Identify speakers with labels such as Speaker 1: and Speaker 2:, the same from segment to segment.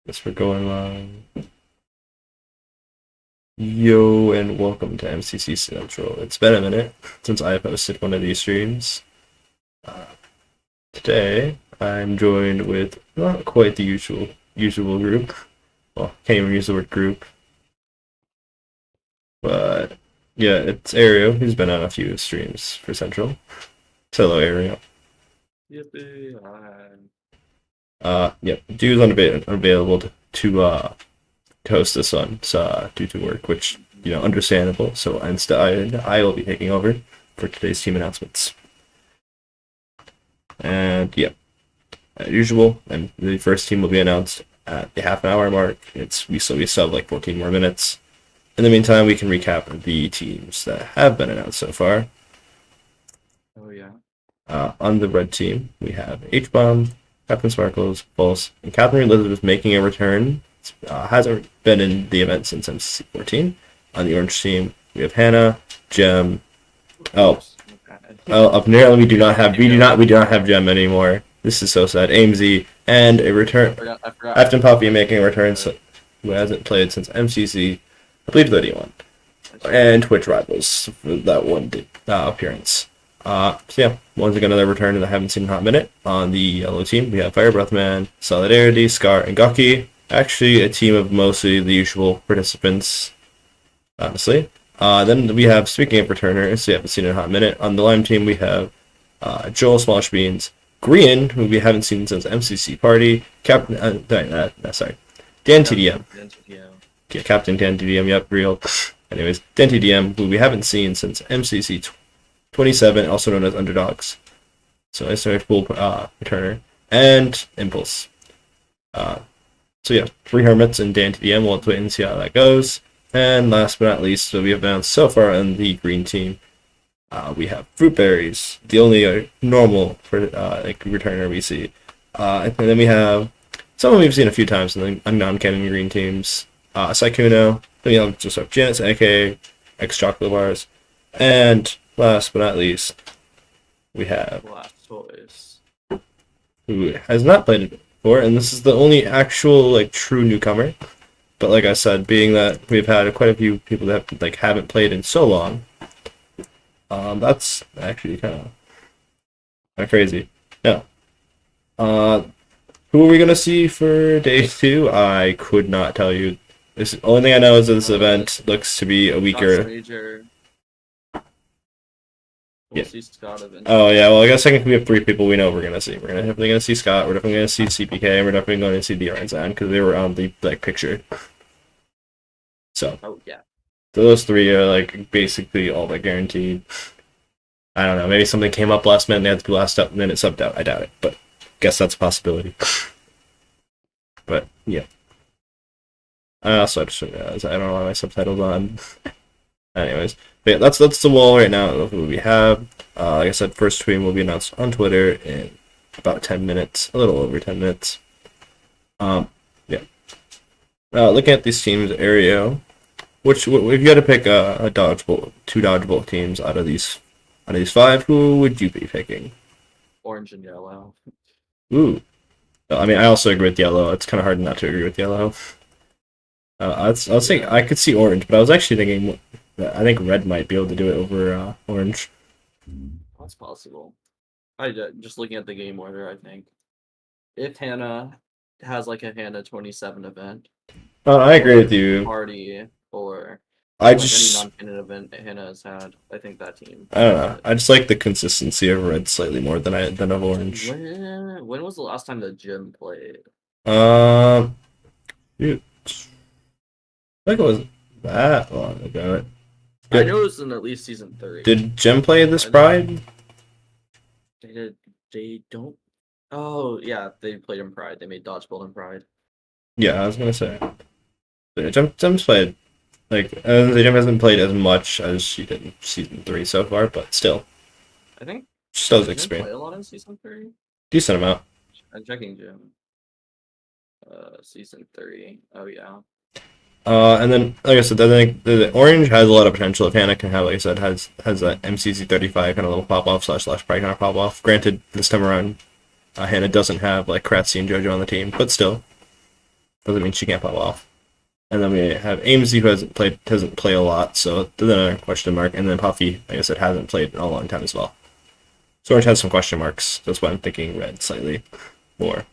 Speaker 1: Guess we're going live. Yo, and welcome to MCC Central. It's been a minute since I posted one of these streams. Uh, Today, I'm joined with not quite the usual group. Well, can't even use the word group. But yeah, it's Ario. He's been on a few streams for Central. Hello, Ario.
Speaker 2: Yippee!
Speaker 1: Yep. Dude's unavailable to host this one, due to work, which understandable. So instead, I will be taking over for today's team announcements. And yeah, as usual, and the first team will be announced at the half an hour mark. We still have like 14 more minutes. In the meantime, we can recap the teams that have been announced so far.
Speaker 2: Oh yeah.
Speaker 1: On the red team, we have H-Bomb, Captain Sparkles, Pulse, and Catherine Elizabeth making a return. Hasn't been in the event since MCC 14. On the orange team, we have Hannah, Gem. Apparently we do not have Gem anymore. This is so sad. AMZ and a return.
Speaker 2: I forgot.
Speaker 1: Afton Puppy making a return, who hasn't played since MCC, I believe 31, and Twitch Rivals for that one appearance. So yeah, once again another return that I haven't seen in a hot minute. On the yellow team, we have Fire Breathman, Solidarity, Scar, and Gaki. Actually, a team of mostly the usual participants, honestly. Then we have, speaking of returners, we haven't seen in a hot minute. On the lime team, we have Joel Smosh Beans, Grian, who we haven't seen since MCC Party, Captain, Dan TDM. Yeah, Captain Dan TDM, yep, real. Anyways, Dan TDM, who we haven't seen since MCC 27, also known as Underdogs. So nice to have full returner. And Impulse. So yeah, 3 Hermits and Dan TDM. We'll have to wait and see how that goes. And last but not least, we have announced so far on the green team, we have Fruit Berries, the only normal returner we see. And then we have someone we've seen a few times in the non-canon green teams, Saikuno. Then we have just Janet's, aka X Chocolate Bars. And last but not least, we have who has not played it before, and this is the only actual true newcomer. But like I said, being that we've had quite a few people that haven't played in so long, that's actually kind of crazy. Now, who are we gonna see for day 2? I could not tell you. The only thing I know is that this event looks to be a weaker.
Speaker 2: We'll see Scott eventually.
Speaker 1: Oh yeah, well I guess technically we have 3 people we know we're gonna see. We're definitely gonna see Scott. We're definitely gonna see CPK, and we're definitely going to see Cyan because they were on the picture. So.
Speaker 2: Oh yeah.
Speaker 1: So those 3 are basically all but guaranteed. I don't know. Maybe something came up last minute and they had to be last up and then it subbed out. I doubt it, but guess that's a possibility. But yeah. I also just realized I don't know why my subtitles on. Anyways, but yeah, that's the wall right now of what we have. Like I said, first stream will be announced on Twitter in about 10 minutes, a little over 10 minutes. Yeah. Looking at these teams, Ario, if you had to pick a dodgeball, 2 dodgeball teams out of these 5, who would you be picking?
Speaker 2: Orange and yellow.
Speaker 1: Ooh. I mean, I also agree with yellow. It's kind of hard not to agree with yellow. I was saying I could see orange, but I was actually thinking I think red might be able to do it over orange.
Speaker 2: That's possible. Just looking at the game order, I think if Hannah has a Hannah 27 event.
Speaker 1: I agree with you.
Speaker 2: Party or
Speaker 1: any
Speaker 2: non-canon event Hannah has had. I think that team.
Speaker 1: I don't know. I just like the consistency of red slightly more than of orange.
Speaker 2: When was the last time the gym played?
Speaker 1: Shoot. I think it was that long ago.
Speaker 2: I know it was in at least season 3.
Speaker 1: Did Gem play this Pride?
Speaker 2: They did. They don't. Oh yeah, they played in Pride. They made dodgeball in Pride.
Speaker 1: Yeah, I was gonna say. But Gem's played. Gem hasn't played as much as she did in season 3 so far, but still.
Speaker 2: I think.
Speaker 1: Still has
Speaker 2: Did
Speaker 1: experience.
Speaker 2: play a lot in season 3.
Speaker 1: Decent amount.
Speaker 2: I'm checking Gym. Season 3. Oh yeah.
Speaker 1: And then, like I said, I think the orange has a lot of potential. If Hannah can have, like I said, has that MCC 35 kind of little pop off / pride kind of pop off. Granted, this time around, Hannah doesn't have Kratzy and JoJo on the team, but still. Doesn't mean she can't play well. And then we have Amesy, who doesn't play a lot, so there's another question mark. And then Puffy, like I said, hasn't played in a long time as well. So Orange has some question marks. That's why I'm thinking red slightly more.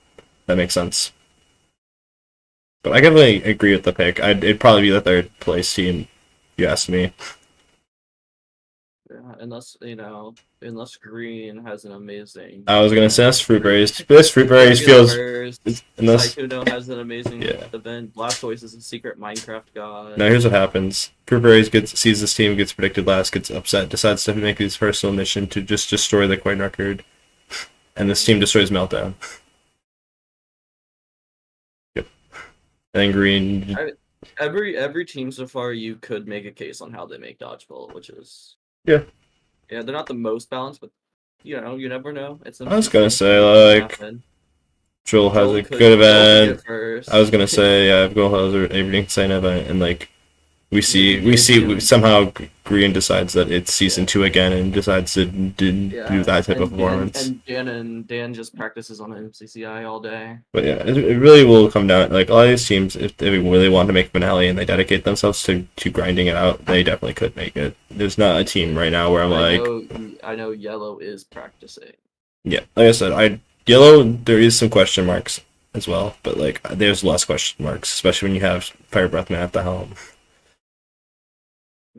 Speaker 1: That makes sense. But I definitely agree with the pick. It'd probably be the third place team, if you ask me.
Speaker 2: Yeah, unless Green has an amazing.
Speaker 1: I was gonna say that's Fruitberries. This Fruitberries feels. Unless
Speaker 2: Sykkuno has an amazing
Speaker 1: Yeah.
Speaker 2: event. Blastoise is a secret Minecraft god.
Speaker 1: Now here's what happens. Fruitberries sees this team, gets predicted last, gets upset, decides to make his personal mission to just destroy the coin record. And this team destroys Meltdown. Yep. And then Green.
Speaker 2: Every team so far, you could make a case on how they make dodgeball, which is
Speaker 1: Yeah.
Speaker 2: Yeah, they're not the most balanced, but you never know. It's
Speaker 1: I was gonna say, like, Joel has a good event. I was gonna say, yeah, Joel has everything insane event, and like we see somehow Green decides that it's season 2 again and decides to do that type of performance.
Speaker 2: And Dan just practices on MCCI all day.
Speaker 1: But yeah, it really will come down, like, a lot of these teams, if they really want to make finale and they dedicate themselves to grinding it out, they definitely could make it. There's not a team right now where
Speaker 2: I know Yellow is practicing.
Speaker 1: Yeah, like I said, Yellow, there is some question marks as well, but like there's less question marks, especially when you have Fire Breath Man at the helm.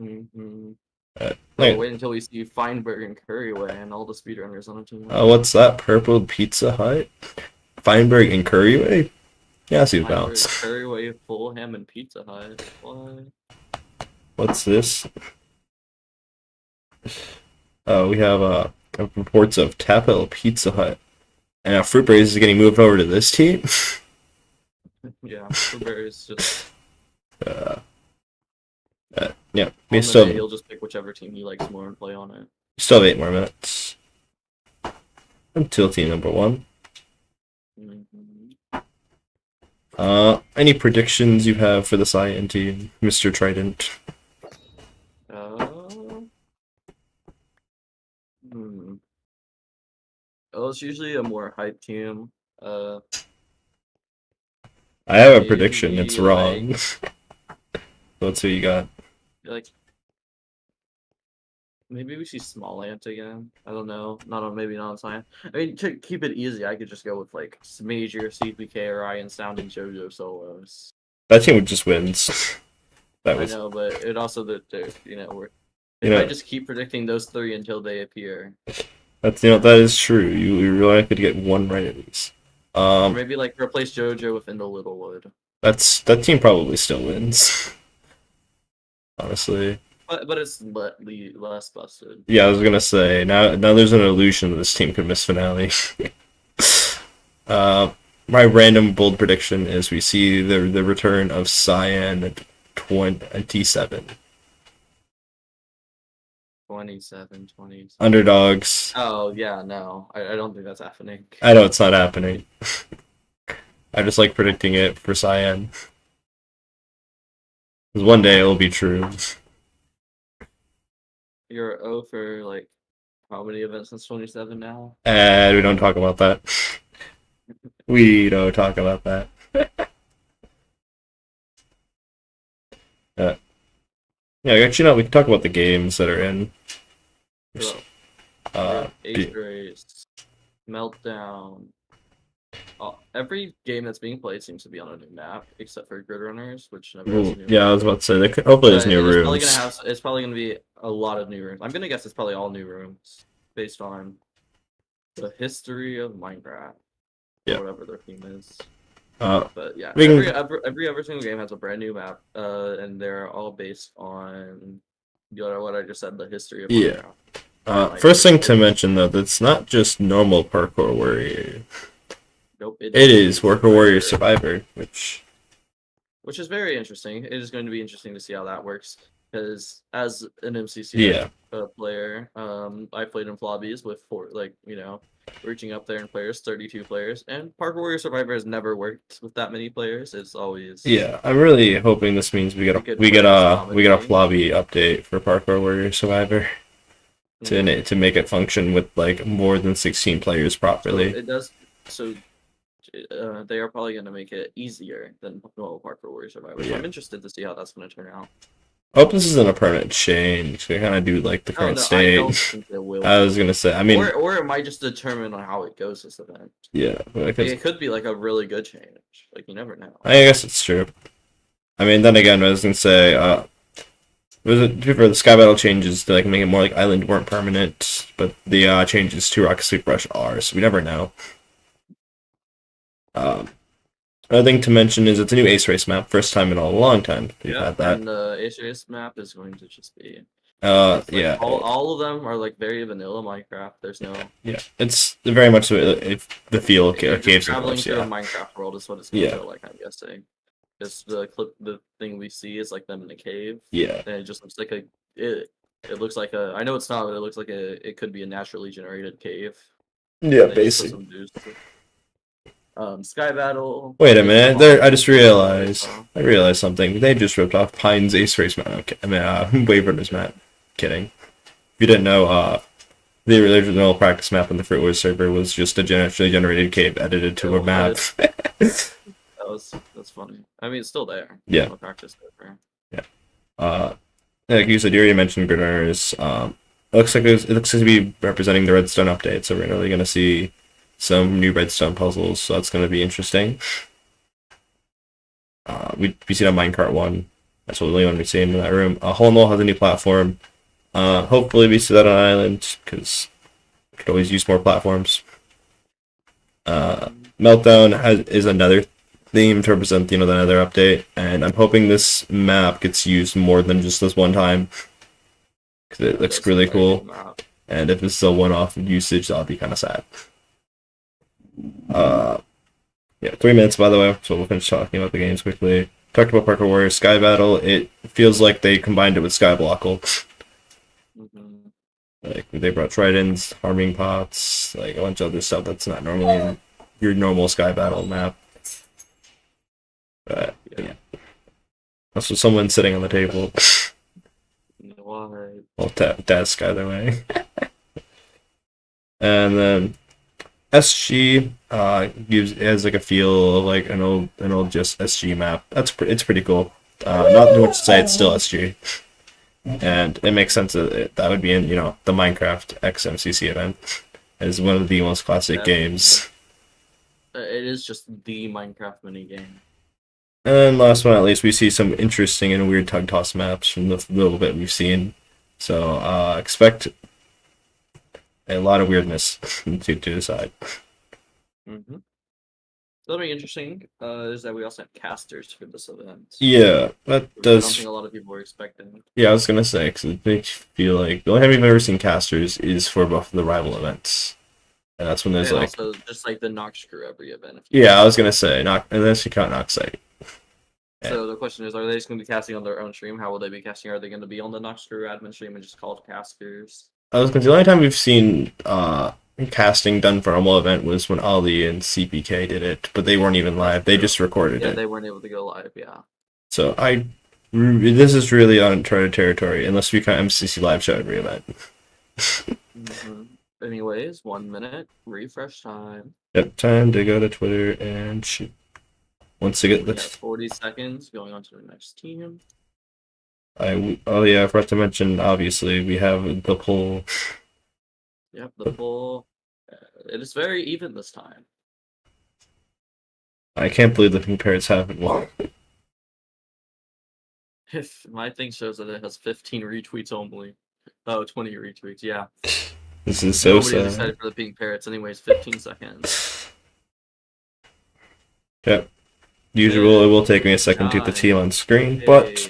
Speaker 2: Mm-hmm.
Speaker 1: Wait
Speaker 2: until we see Feinberg and Curryway and all the speedrunners on the team.
Speaker 1: What's that? Purple Pizza Hut? Feinberg and Curryway? Yeah, I see the bounce.
Speaker 2: Curryway, Fulham, and Pizza Hut. What?
Speaker 1: What's this? We have reports of Tapel Pizza Hut. And now Fruitberries is getting moved over to this team?
Speaker 2: Yeah, Fruitberries just...
Speaker 1: yeah,
Speaker 2: he'll just pick whichever team he likes more and play on it.
Speaker 1: Still have 8 more minutes. Until team number 1.
Speaker 2: Mm-hmm.
Speaker 1: Any predictions you have for the Cyan team, Mr. Trident?
Speaker 2: It's usually a more hype team.
Speaker 1: I have a prediction. It's wrong. Let's see what you got.
Speaker 2: Maybe we see Small Ant again. I don't know. Maybe not on Cyan. I mean, to keep it easy, I could just go with like Major, CPK, or Iron Sound, and JoJo solos.
Speaker 1: That team would just wins.
Speaker 2: I know, but it also I just keep predicting those 3 until they appear.
Speaker 1: That is true. You really could get one right at least.
Speaker 2: Or maybe like replace JoJo with Into Littlewood.
Speaker 1: That team probably still wins. Honestly.
Speaker 2: But it's less busted.
Speaker 1: Yeah, I was gonna say now there's an illusion that this team could miss finale. My random bold prediction is we see the return of Cyan at 27.
Speaker 2: 27.
Speaker 1: Underdogs.
Speaker 2: Oh, yeah, no. I don't think that's happening.
Speaker 1: I know it's not happening. I just like predicting it for Cyan. Because one day it will be true.
Speaker 2: You're 0 for, like, how many events since 27 now?
Speaker 1: And we don't talk about that. We don't talk about that. Yeah, actually, we can talk about the games that are in.
Speaker 2: Ace Race, Meltdown. Every game that's being played seems to be on a new map, except for Grid Runners, which never has a new
Speaker 1: map. I was about to say, hopefully there's new rooms.
Speaker 2: It's probably going to be a lot of new rooms. I'm going to guess it's probably all new rooms, based on the history of Minecraft.
Speaker 1: Yeah.
Speaker 2: Or whatever their theme is. But yeah, every single game has a brand new map, and they're all based on what I just said, the history of Minecraft.
Speaker 1: First thing to mention though, that's not just normal Parkour Warrior.
Speaker 2: Nope,
Speaker 1: it is Parkour Warrior Survivor, which
Speaker 2: is very interesting. It is going to be interesting to see how that works, because as an MCC player, I played in Flobbies with reaching up there in players, 32 players, and Parkour Warrior Survivor has never worked with that many players. It's always
Speaker 1: I'm really hoping this means we get a Flobby update for Parkour Warrior Survivor to make it function with like more than 16 players properly.
Speaker 2: So it does. So they are probably going to make it easier than normal Parkour Warrior Survivor. So
Speaker 1: Yeah.
Speaker 2: I'm interested to see how that's going to turn out.
Speaker 1: I hope this isn't a permanent change. They kind of do like the current
Speaker 2: I
Speaker 1: state.
Speaker 2: don't think it will.
Speaker 1: I was gonna say. I mean,
Speaker 2: or it might just determine on how it goes this event.
Speaker 1: yeah,
Speaker 2: Like, it could be like a really good change. Like you never know.
Speaker 1: I guess it's true. I mean, then again, I was gonna say, for the Sky Battle changes to like make it more like Island weren't permanent, but the changes to Rocket Sweep Rush are, so we never know. Another thing to mention is it's a new Ace Race map, first time in a long time we've had that.
Speaker 2: And the Ace Race map is going to just be.
Speaker 1: Yeah.
Speaker 2: All of them are like very vanilla Minecraft. There's no.
Speaker 1: Yeah, it's very much the feel of caves.
Speaker 2: Traveling
Speaker 1: Course,
Speaker 2: through
Speaker 1: yeah.
Speaker 2: a Minecraft world is what it's going to feel like. I'm guessing. Just the thing we see is like them in a cave.
Speaker 1: Yeah.
Speaker 2: And it just looks like it looks like a. I know it's not, but it looks like it could be a naturally generated cave.
Speaker 1: Yeah, basically.
Speaker 2: Sky Battle.
Speaker 1: Wait a minute, I just realized something. They just ripped off Pine's Ace Race map. Okay. I mean, Wave Runners map. Kidding. If you didn't know, the original practice map on the Fruit Wars server was just a naturally generated cave edited to a map.
Speaker 2: That's funny. I mean, it's still there.
Speaker 1: Yeah.
Speaker 2: Practice server.
Speaker 1: Yeah. Like you said, you already mentioned Grid Runners. It looks like it looks to be representing the Redstone update, so we're really going to see some new Redstone puzzles, so that's going to be interesting. We seen a minecart one. That's what the only one we've seen in that room. Hole in the Wall has a new platform. Hopefully we see that on Island, because we could always use more platforms. Meltdown is another theme to represent, the Nether update, and I'm hoping this map gets used more than just this one time, because it looks really cool. And if it's a one-off usage, that'll be kind of sad. Yeah, 3 minutes by the way, so we'll finish talking about the games quickly. Talked about Parkour Warrior Sky Battle. It feels like they combined it with Skyblockle. Like they brought tridents, harming pots, like a bunch of other stuff that's not normally in your normal Sky Battle map. But yeah, also someone sitting on the table.
Speaker 2: Why?
Speaker 1: Well, desk either way. And then SG has like a feel of like an old just SG map. It's pretty cool. Not too much to say, it's still SG, and it makes sense that that would be in the Minecraft X MCC event. It is one of the most classic games.
Speaker 2: It is just the Minecraft mini game.
Speaker 1: And then last but not least, we see some interesting and weird tug toss maps from the little bit we've seen. So expect a lot of weirdness to decide.
Speaker 2: That'll be interesting. Is that we also have casters for this event?
Speaker 1: Yeah, that does.
Speaker 2: Something a lot of people were expecting.
Speaker 1: Yeah, I was gonna say, because it makes you feel like the only time we've ever seen casters is for both the rival events, and that's when there's like
Speaker 2: also just like the Nox crew every event.
Speaker 1: Yeah, I was gonna say unless you count Nox site.
Speaker 2: So the question is, are they just going to be casting on their own stream? How will they be casting? Are they going to be on the Nox crew admin stream and just called casters?
Speaker 1: I was gonna say the only time we've seen casting done for a normal event was when Ali and CPK did it, but they weren't even live. They just recorded it.
Speaker 2: Yeah, they weren't able to go live. Yeah.
Speaker 1: So this is really uncharted territory unless we count MCC live show every event.
Speaker 2: Anyways, 1 minute refresh time.
Speaker 1: Yep, time to go to Twitter and shoot. Once you get the
Speaker 2: 40 seconds, going on to the next team.
Speaker 1: I forgot to mention, obviously, we have the poll.
Speaker 2: Yep, the poll. It is very even this time.
Speaker 1: I can't believe the Pink Parrots haven't won.
Speaker 2: If my thing shows that it has 15 retweets only. Oh, 20 retweets, yeah.
Speaker 1: This is so sad.
Speaker 2: Nobody's excited for the Pink Parrots anyways, 15 seconds.
Speaker 1: Yep. Usual, it will take me a second to get the team on screen, but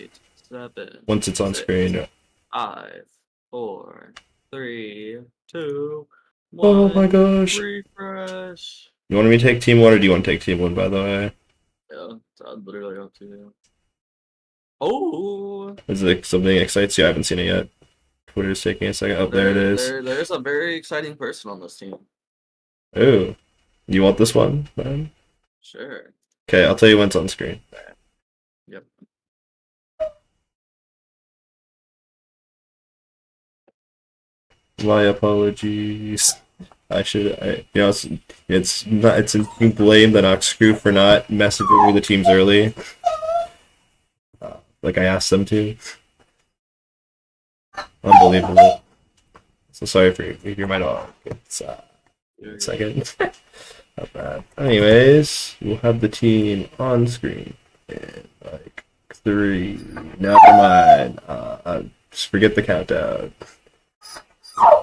Speaker 1: once it's on screen...
Speaker 2: 5, 4, 3, 2, 1.
Speaker 1: Oh my gosh.
Speaker 2: Refresh.
Speaker 1: You want me to take Team 1 or do you want to take Team 1, by the way?
Speaker 2: Yeah, it's literally up to you. Oh!
Speaker 1: Is it something that excites you? I haven't seen it yet. Twitter's taking a second. Oh, there it is.
Speaker 2: There's a very exciting person on this team.
Speaker 1: Oh. You want this one, then?
Speaker 2: Sure.
Speaker 1: Okay, I'll tell you when it's on screen.
Speaker 2: Yep.
Speaker 1: My apologies. It's not. It's you blame the Nox crew for not messaging the teams early, like I asked them to. Unbelievable. So sorry for your my dog. It's one second. Not bad. Anyways, we'll have the team on screen in like 3. Never mind. Just forget the countdown.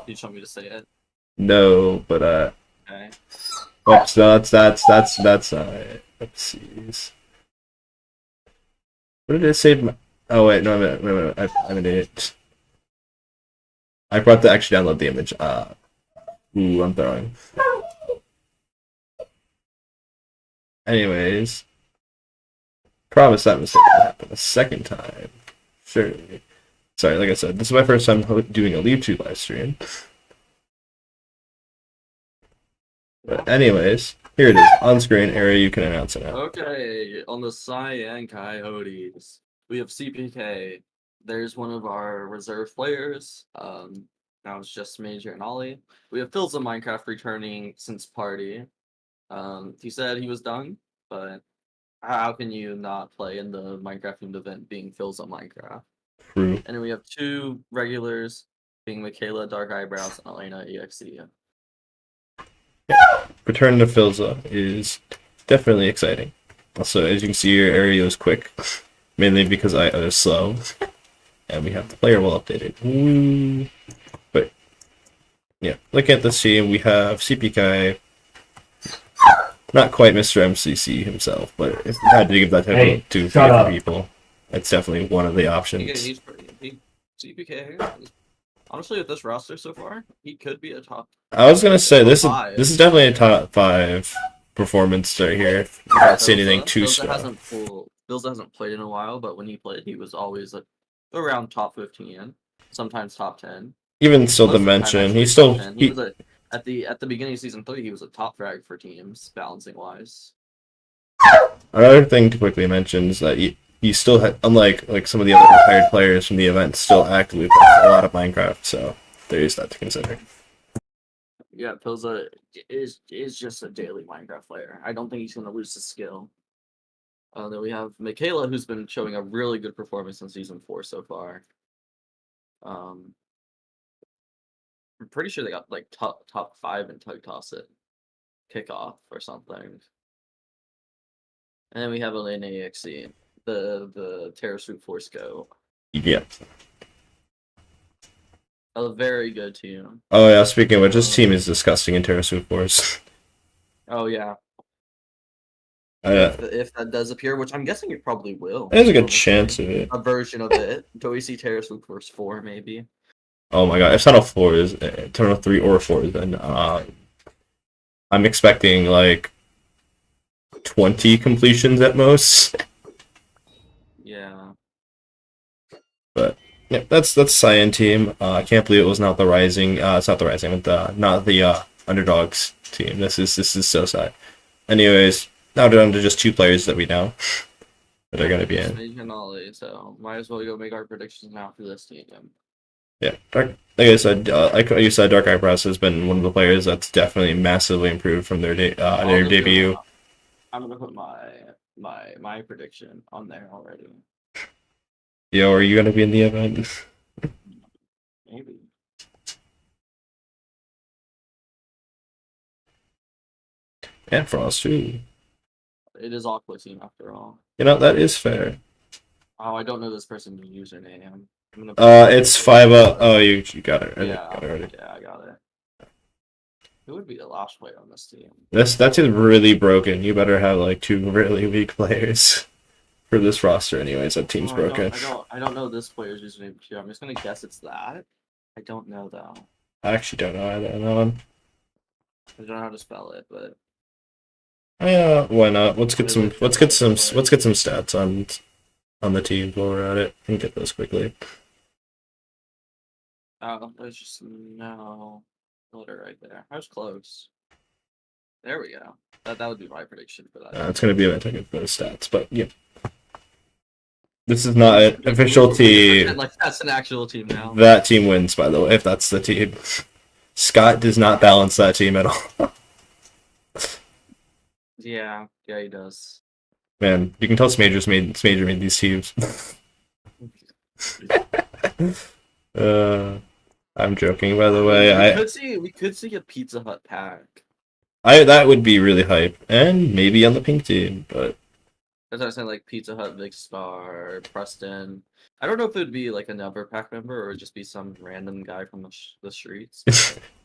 Speaker 2: You just want me to say it?
Speaker 1: No, but
Speaker 2: Okay.
Speaker 1: oops, no, that's not it. Oopsies. What did it say? Oh wait, no, I'm an idiot. I forgot to actually download the image. Ooh, I'm throwing. Anyways, promise that mistake will happen a second time. Surely. Sorry, like I said, this is my first time doing a YouTube live stream. But anyways, here it is, on screen area. You can announce it now.
Speaker 2: Okay, on the Cyan Coyotes, we have CPK. There's one of our reserve players. Now it's just Major and Ollie. We have Phil's of Minecraft returning since party. He said he was done, but how can you not play in the Minecraft themed event being Phil's of Minecraft?
Speaker 1: True.
Speaker 2: And then we have 2 regulars, being Michaela Dark Eyebrows and Elena EXE.
Speaker 1: Return to Philza is definitely exciting. Also, as you can see, your area is quick, mainly because I was slow, and we have the player well updated. Woo. But yeah, looking at this team, we have CPK, not quite Mr. MCC himself, but if we had to give that title to different people, it's definitely one of the options.
Speaker 2: CPK, honestly, with this roster so far, he could be a top.
Speaker 1: I was gonna say this
Speaker 2: five.
Speaker 1: is definitely a top 5 performance right here. I don't see anything too strong.
Speaker 2: Bills hasn't played in a while, but when he played, he was always around top 15, sometimes top 10.
Speaker 1: Even still
Speaker 2: Most
Speaker 1: to
Speaker 2: of the time,
Speaker 1: mention,
Speaker 2: actually,
Speaker 1: he's still
Speaker 2: top 10. He was at the beginning of season 3, he was a top frag for teams balancing wise.
Speaker 1: Another thing to quickly mention is that he still had, unlike some of the other retired players from the event, still actively plays a lot of Minecraft. So there is that to consider.
Speaker 2: Yeah, Pilza is just a daily Minecraft player. I don't think he's going to lose his skill. Then we have Michaela, who's been showing a really good performance in season 4 so far. I'm pretty sure they got like top 5 in Tug Toss It kickoff or something. And then we have Elena EXE, the Terra Swoop Force Go.
Speaker 1: Yeah.
Speaker 2: A very good team.
Speaker 1: Oh yeah, speaking of which, this team is disgusting in Terra Swoop Force.
Speaker 2: Oh yeah. If that does appear, which I'm guessing it probably will.
Speaker 1: There's a good chance of it.
Speaker 2: A version of it. Do we see Terra Swoop Force 4 maybe?
Speaker 1: Oh my god, if Tunnel 4 is Tunnel 3 or 4, then I'm expecting like 20 completions at most.
Speaker 2: Yeah.
Speaker 1: But yeah, that's Cyan team. I can't believe it was not the Rising. It's not the Rising, but not the Underdogs team. This is so sad. Anyways, now down to just 2 players that we know that are going to be in.
Speaker 2: So might as well go make our predictions now for this team.
Speaker 1: Yeah, like I said, Dark Eyebrows has been one of the players that's definitely massively improved from their debut.
Speaker 2: I'm gonna put my prediction on there already.
Speaker 1: Yo, are you gonna be in the event?
Speaker 2: Maybe.
Speaker 1: And Frost too.
Speaker 2: It is Aqua team after all.
Speaker 1: You know, that is fair.
Speaker 2: Oh, I don't know this person's username.
Speaker 1: It's 5. Oh, you got it.
Speaker 2: Yeah,
Speaker 1: got it already.
Speaker 2: Yeah, I got it. Who would be the last player on this team?
Speaker 1: That team's really broken. You better have like 2 really weak players for this roster. Anyways, that team's broken.
Speaker 2: I don't know this player's username too. I'm just gonna guess it's that. I don't know though.
Speaker 1: I actually don't know either. No one.
Speaker 2: I don't know how to spell it, but.
Speaker 1: Yeah, why not? Let's get some stats on the team while we're at it and get those quickly.
Speaker 2: Oh, there's just no letter right there. I was close. There we go. That would be my prediction for that.
Speaker 1: It's gonna be a bit technical for the stats, but yeah. This is not an official team.
Speaker 2: Like that's an actual team now.
Speaker 1: That team wins, by the way, if that's the team. Scott does not balance that team at all.
Speaker 2: Yeah, he does.
Speaker 1: Man, you can tell Smager made these teams. I'm joking, by the way.
Speaker 2: We could see a Pizza Hut pack.
Speaker 1: That would be really hype, and maybe on the pink team, but
Speaker 2: That's what I'm saying, like Pizza Hut, Big Star, Preston. I don't know if it would be like another pack member or it would just be some random guy from the streets.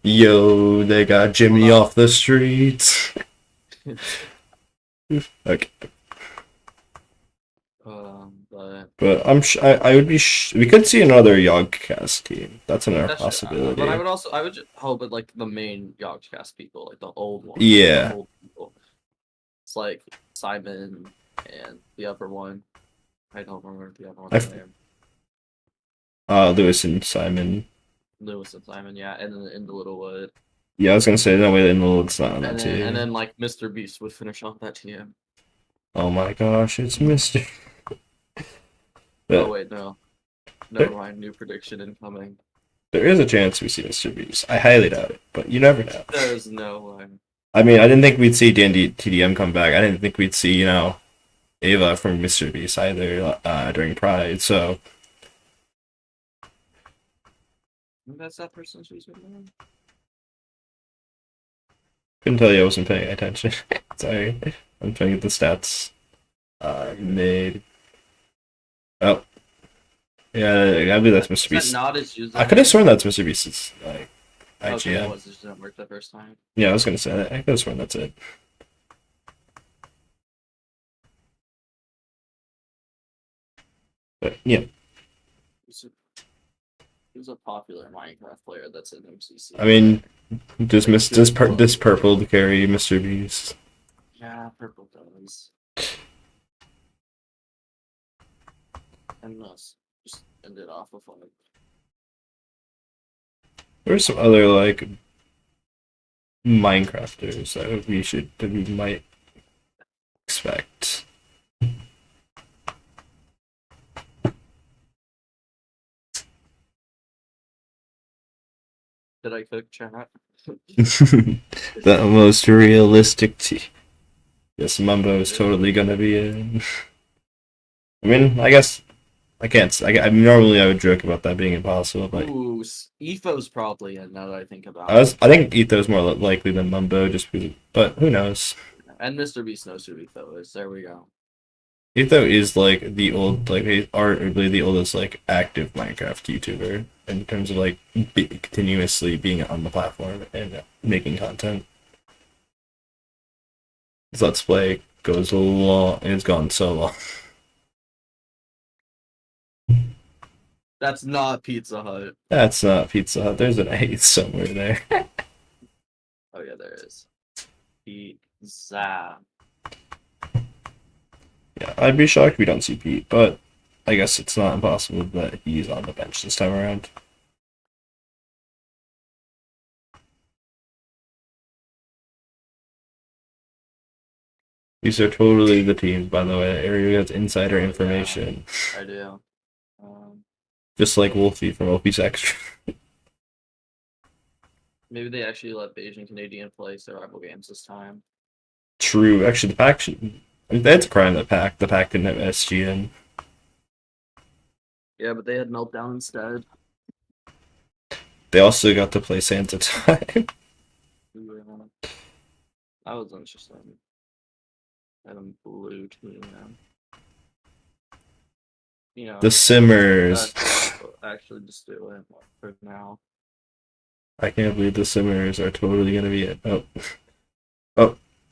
Speaker 1: yo, they got Jimmy off the streets. Okay. But I would be we could see another Yogcast team. That's another possibility.
Speaker 2: But I would just hope that like the main Yogcast people, like the old ones.
Speaker 1: Yeah.
Speaker 2: The old people. It's like Simon and the other one. I don't remember the other one's name.
Speaker 1: Lewis and Simon.
Speaker 2: Lewis and Simon, yeah, and then in the Littlewood.
Speaker 1: Yeah, I was gonna say no way in the Littlewood's not on that team.
Speaker 2: And then like Mr. Beast would finish off that team.
Speaker 1: Oh my gosh, it's Mr.
Speaker 2: Oh wait, no. Never mind, new prediction incoming.
Speaker 1: There is a chance we see Mr. Beast. I highly doubt it, but you never know.
Speaker 2: There's no way.
Speaker 1: I mean, I didn't think we'd see D&D TDM come back. I didn't think we'd see, Ava from Mr. Beast either during Pride, so...
Speaker 2: That's that person's username?
Speaker 1: Couldn't tell you, I wasn't paying attention. Sorry. I'm trying to get the stats. Made... Oh. Yeah, I believe that's Mr. Beast.
Speaker 2: Not his username?
Speaker 1: I could have sworn that's Mr. Beast's, IGN.
Speaker 2: Okay, it was just didn't work the first time.
Speaker 1: Yeah, I was gonna say that. I could have sworn that's it. But, yeah.
Speaker 2: He's a popular Minecraft player that's in MCC.
Speaker 1: I mean, does purple carry Mr. Beast?
Speaker 2: Yeah, purple does. And let's just end it off with like.
Speaker 1: There's some other like Minecrafters that we might expect.
Speaker 2: Did I cook chat?
Speaker 1: The most realistic team. Yes, Mumbo is totally gonna be in. I mean, I guess I can't. Normally I would joke about that being impossible, but
Speaker 2: ooh, Etho's probably in. Now that I think about it,
Speaker 1: I think Etho's more likely than Mumbo, but who knows?
Speaker 2: And Mr. Beast knows who Etho is. There we go.
Speaker 1: Etho is like the old, like arguably the oldest like active Minecraft YouTuber in terms of like continuously being on the platform and making content. His Let's Play goes long. It's gone so long.
Speaker 2: That's not Pizza Hut.
Speaker 1: That's not Pizza Hut. There's an 8 somewhere there.
Speaker 2: Oh yeah, there is. Pizza.
Speaker 1: Yeah, I'd be shocked if we don't see Pete, but I guess it's not impossible that he's on the bench this time around. These are totally the teams, by the way. Area has insider information.
Speaker 2: Yeah, I do.
Speaker 1: Just like Wolfie from Wolfie's Extra.
Speaker 2: Maybe they actually let Asian Canadian play survival games this time.
Speaker 1: True. Actually, the pack should... That's a crime that the pack didn't have SG in.
Speaker 2: Yeah, but they had Meltdown instead.
Speaker 1: They also got to play Santa Time.
Speaker 2: Yeah. That was interesting. And blue team, man. You know,
Speaker 1: The Simmers.
Speaker 2: Actually, just do it for now.
Speaker 1: I can't believe the Simmers are totally gonna be it. Oh.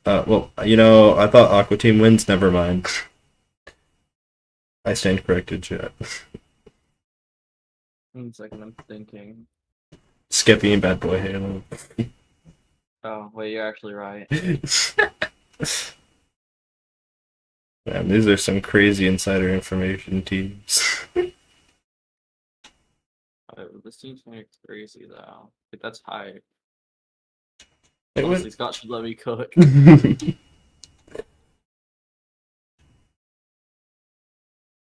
Speaker 1: Well, I thought Aqua Team wins. Never mind. I stand corrected, chat.
Speaker 2: 1 second, I'm thinking.
Speaker 1: Skippy and Bad Boy Halo.
Speaker 2: Oh, wait, you're actually right.
Speaker 1: Man, these are some crazy insider information teams.
Speaker 2: This team's kind of crazy, though. Like, that's high.
Speaker 1: It
Speaker 2: Honestly, Scott should let me cook.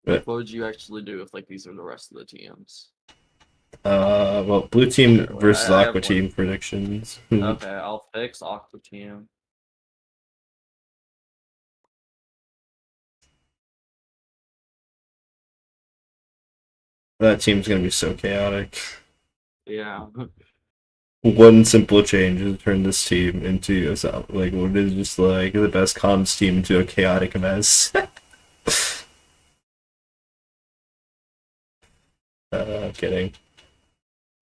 Speaker 1: But
Speaker 2: what would you actually do if, like, these are the rest of the teams?
Speaker 1: Well, blue team
Speaker 2: Sure,
Speaker 1: versus
Speaker 2: I have
Speaker 1: aqua
Speaker 2: one.
Speaker 1: team predictions.
Speaker 2: Okay, I'll fix Aqua Team.
Speaker 1: That team's gonna be so chaotic.
Speaker 2: Yeah.
Speaker 1: One simple change has turned this team into like what is just like the best comms team into a chaotic mess. Kidding.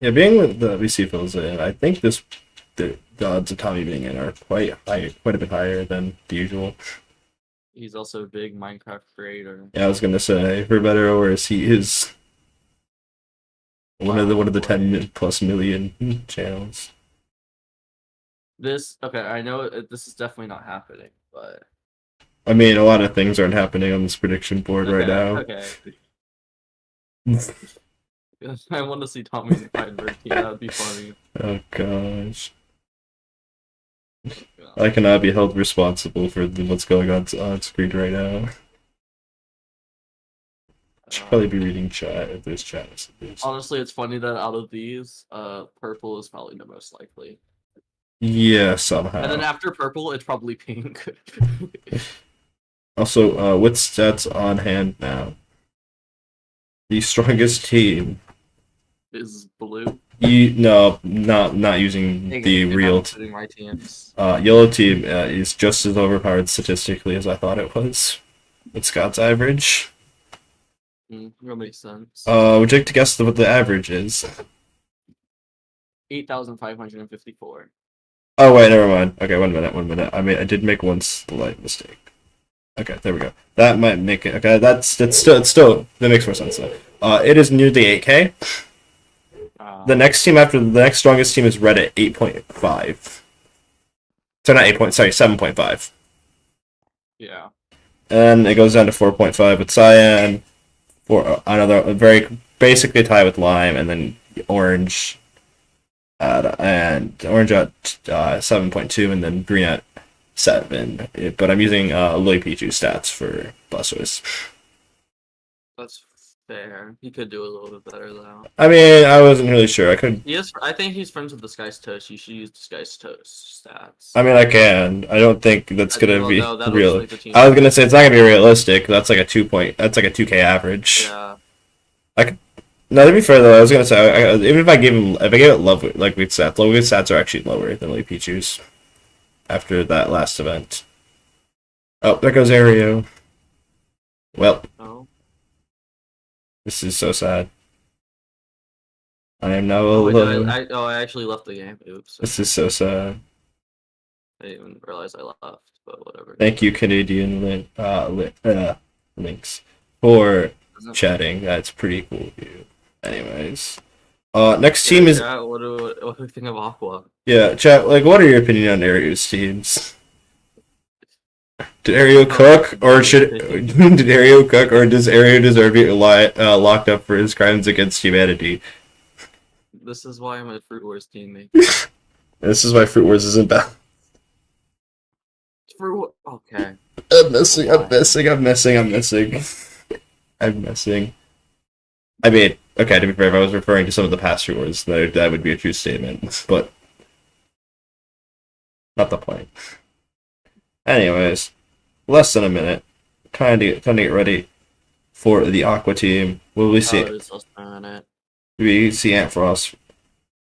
Speaker 1: Yeah, being with the VC fills in, I think the odds of Tommy being in are quite high, quite a bit higher than the usual.
Speaker 2: He's also a big Minecraft creator.
Speaker 1: Yeah, I was gonna say, for better or worse, he is one of the 10+ million channels.
Speaker 2: Okay, I know this is definitely not happening, but
Speaker 1: I mean, a lot of things aren't happening on this prediction board right
Speaker 2: okay,
Speaker 1: now.
Speaker 2: okay. I want to see Tommy in the fight team. That would be funny.
Speaker 1: Oh gosh.
Speaker 2: Yeah.
Speaker 1: I cannot be held responsible for what's going on screen right now. Should probably be reading chat if there's chat messages.
Speaker 2: Honestly, it's funny that out of these, purple is probably the most likely.
Speaker 1: Yeah, somehow.
Speaker 2: And then after purple, it's probably pink.
Speaker 1: Also, what stats on hand now? The strongest team
Speaker 2: Is blue.
Speaker 1: No, not using the real.
Speaker 2: My teams.
Speaker 1: Yellow team is just as overpowered statistically as I thought it was. With Scott's average.
Speaker 2: That makes sense.
Speaker 1: Would you like to guess what the average is?
Speaker 2: 8,554.
Speaker 1: Oh wait, never mind. Okay, 1 minute. I did make one slight mistake. Okay, there we go. That might make it. Okay, that's still that makes more sense though. It is near the 8K. The next team after the next strongest team is red at 8.5. So not 8 sorry, 7.5.
Speaker 2: Yeah.
Speaker 1: And it goes down to 4.5 with Cyan. For another very basically tie with lime, and then orange at 7.2, and then green at 7. But I'm using Lily Pichu stats for Blastoise.
Speaker 2: That's fair. He could do a little bit better though.
Speaker 1: I mean, I wasn't really sure. I could.
Speaker 2: Yes, I think he's friends with Disguised Toast. You should use Disguised Toast stats.
Speaker 1: I mean, I can. I don't think that's gonna be real.
Speaker 2: Like
Speaker 1: I was gonna say it's not gonna be realistic. That's like a 2 point. That's like a 2K average.
Speaker 2: Yeah.
Speaker 1: No, to be fair though, I was gonna say even if I gave it like we'd stats are actually lower than Lily Pichu's after that last event. Oh, there goes Aereo. Well, this is so sad. I am now alone.
Speaker 2: I actually left the game. Oops.
Speaker 1: This is so sad.
Speaker 2: I didn't even realize I left, but whatever.
Speaker 1: Thank you, Canadian links, for chatting. That's pretty cool of you. Anyways, next team is.
Speaker 2: What do we think of Aqua?
Speaker 1: Yeah, chat. Like, what are your opinion on Aereo's teams? Did Aereo cook, or does Aereo deserve to be locked up for his crimes against humanity?
Speaker 2: This is why I'm a Fruit Wars teammate.
Speaker 1: This is why Fruit Wars isn't bad.
Speaker 2: Okay.
Speaker 1: I'm missing. I mean, okay, to be fair, if I was referring to some of the past Fruit Wars, that would be a true statement, but not the point. Anyways, less than a minute. Time to get ready for the Aqua team. Will we see? Do we see Antfrost?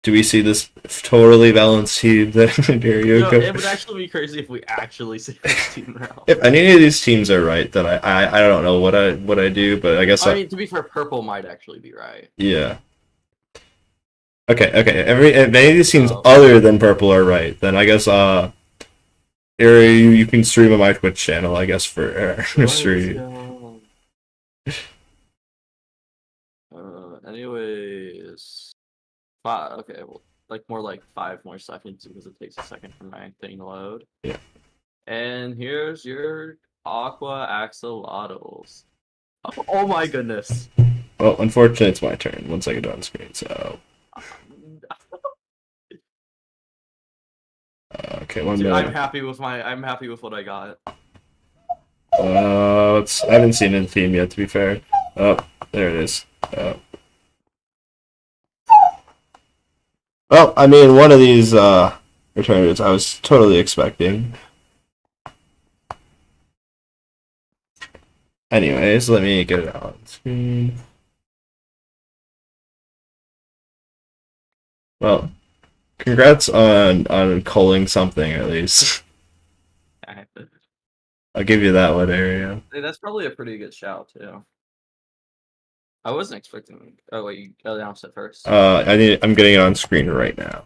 Speaker 1: Do we see this totally balanced team that
Speaker 2: it would actually be crazy if we actually see this team now.
Speaker 1: If any of these teams are right, then I don't know what I do, but I guess
Speaker 2: I mean, to be fair, purple might actually be right.
Speaker 1: Yeah. Okay. If any of these teams other than purple are right, then I guess you can stream on my Twitch channel, I guess, for stream.
Speaker 2: Anyways, 5. Okay, well, more like 5 more seconds because it takes a second for my thing to load.
Speaker 1: Yeah.
Speaker 2: And here's your Aqua Axolotls. Oh my goodness.
Speaker 1: Well, unfortunately, it's my turn once I get on screen. So. Okay, 1 minute.
Speaker 2: I'm happy with what I got.
Speaker 1: I haven't seen the team yet, to be fair. Oh, there it is. Well, I mean, one of these returners I was totally expecting. Anyways, let me get it out on screen. Well, congrats on culling something at least. I'll give you that one, area.
Speaker 2: Hey, that's probably a pretty good shout too. I wasn't expecting. Oh wait, you announced it first.
Speaker 1: I'm getting it on screen right now.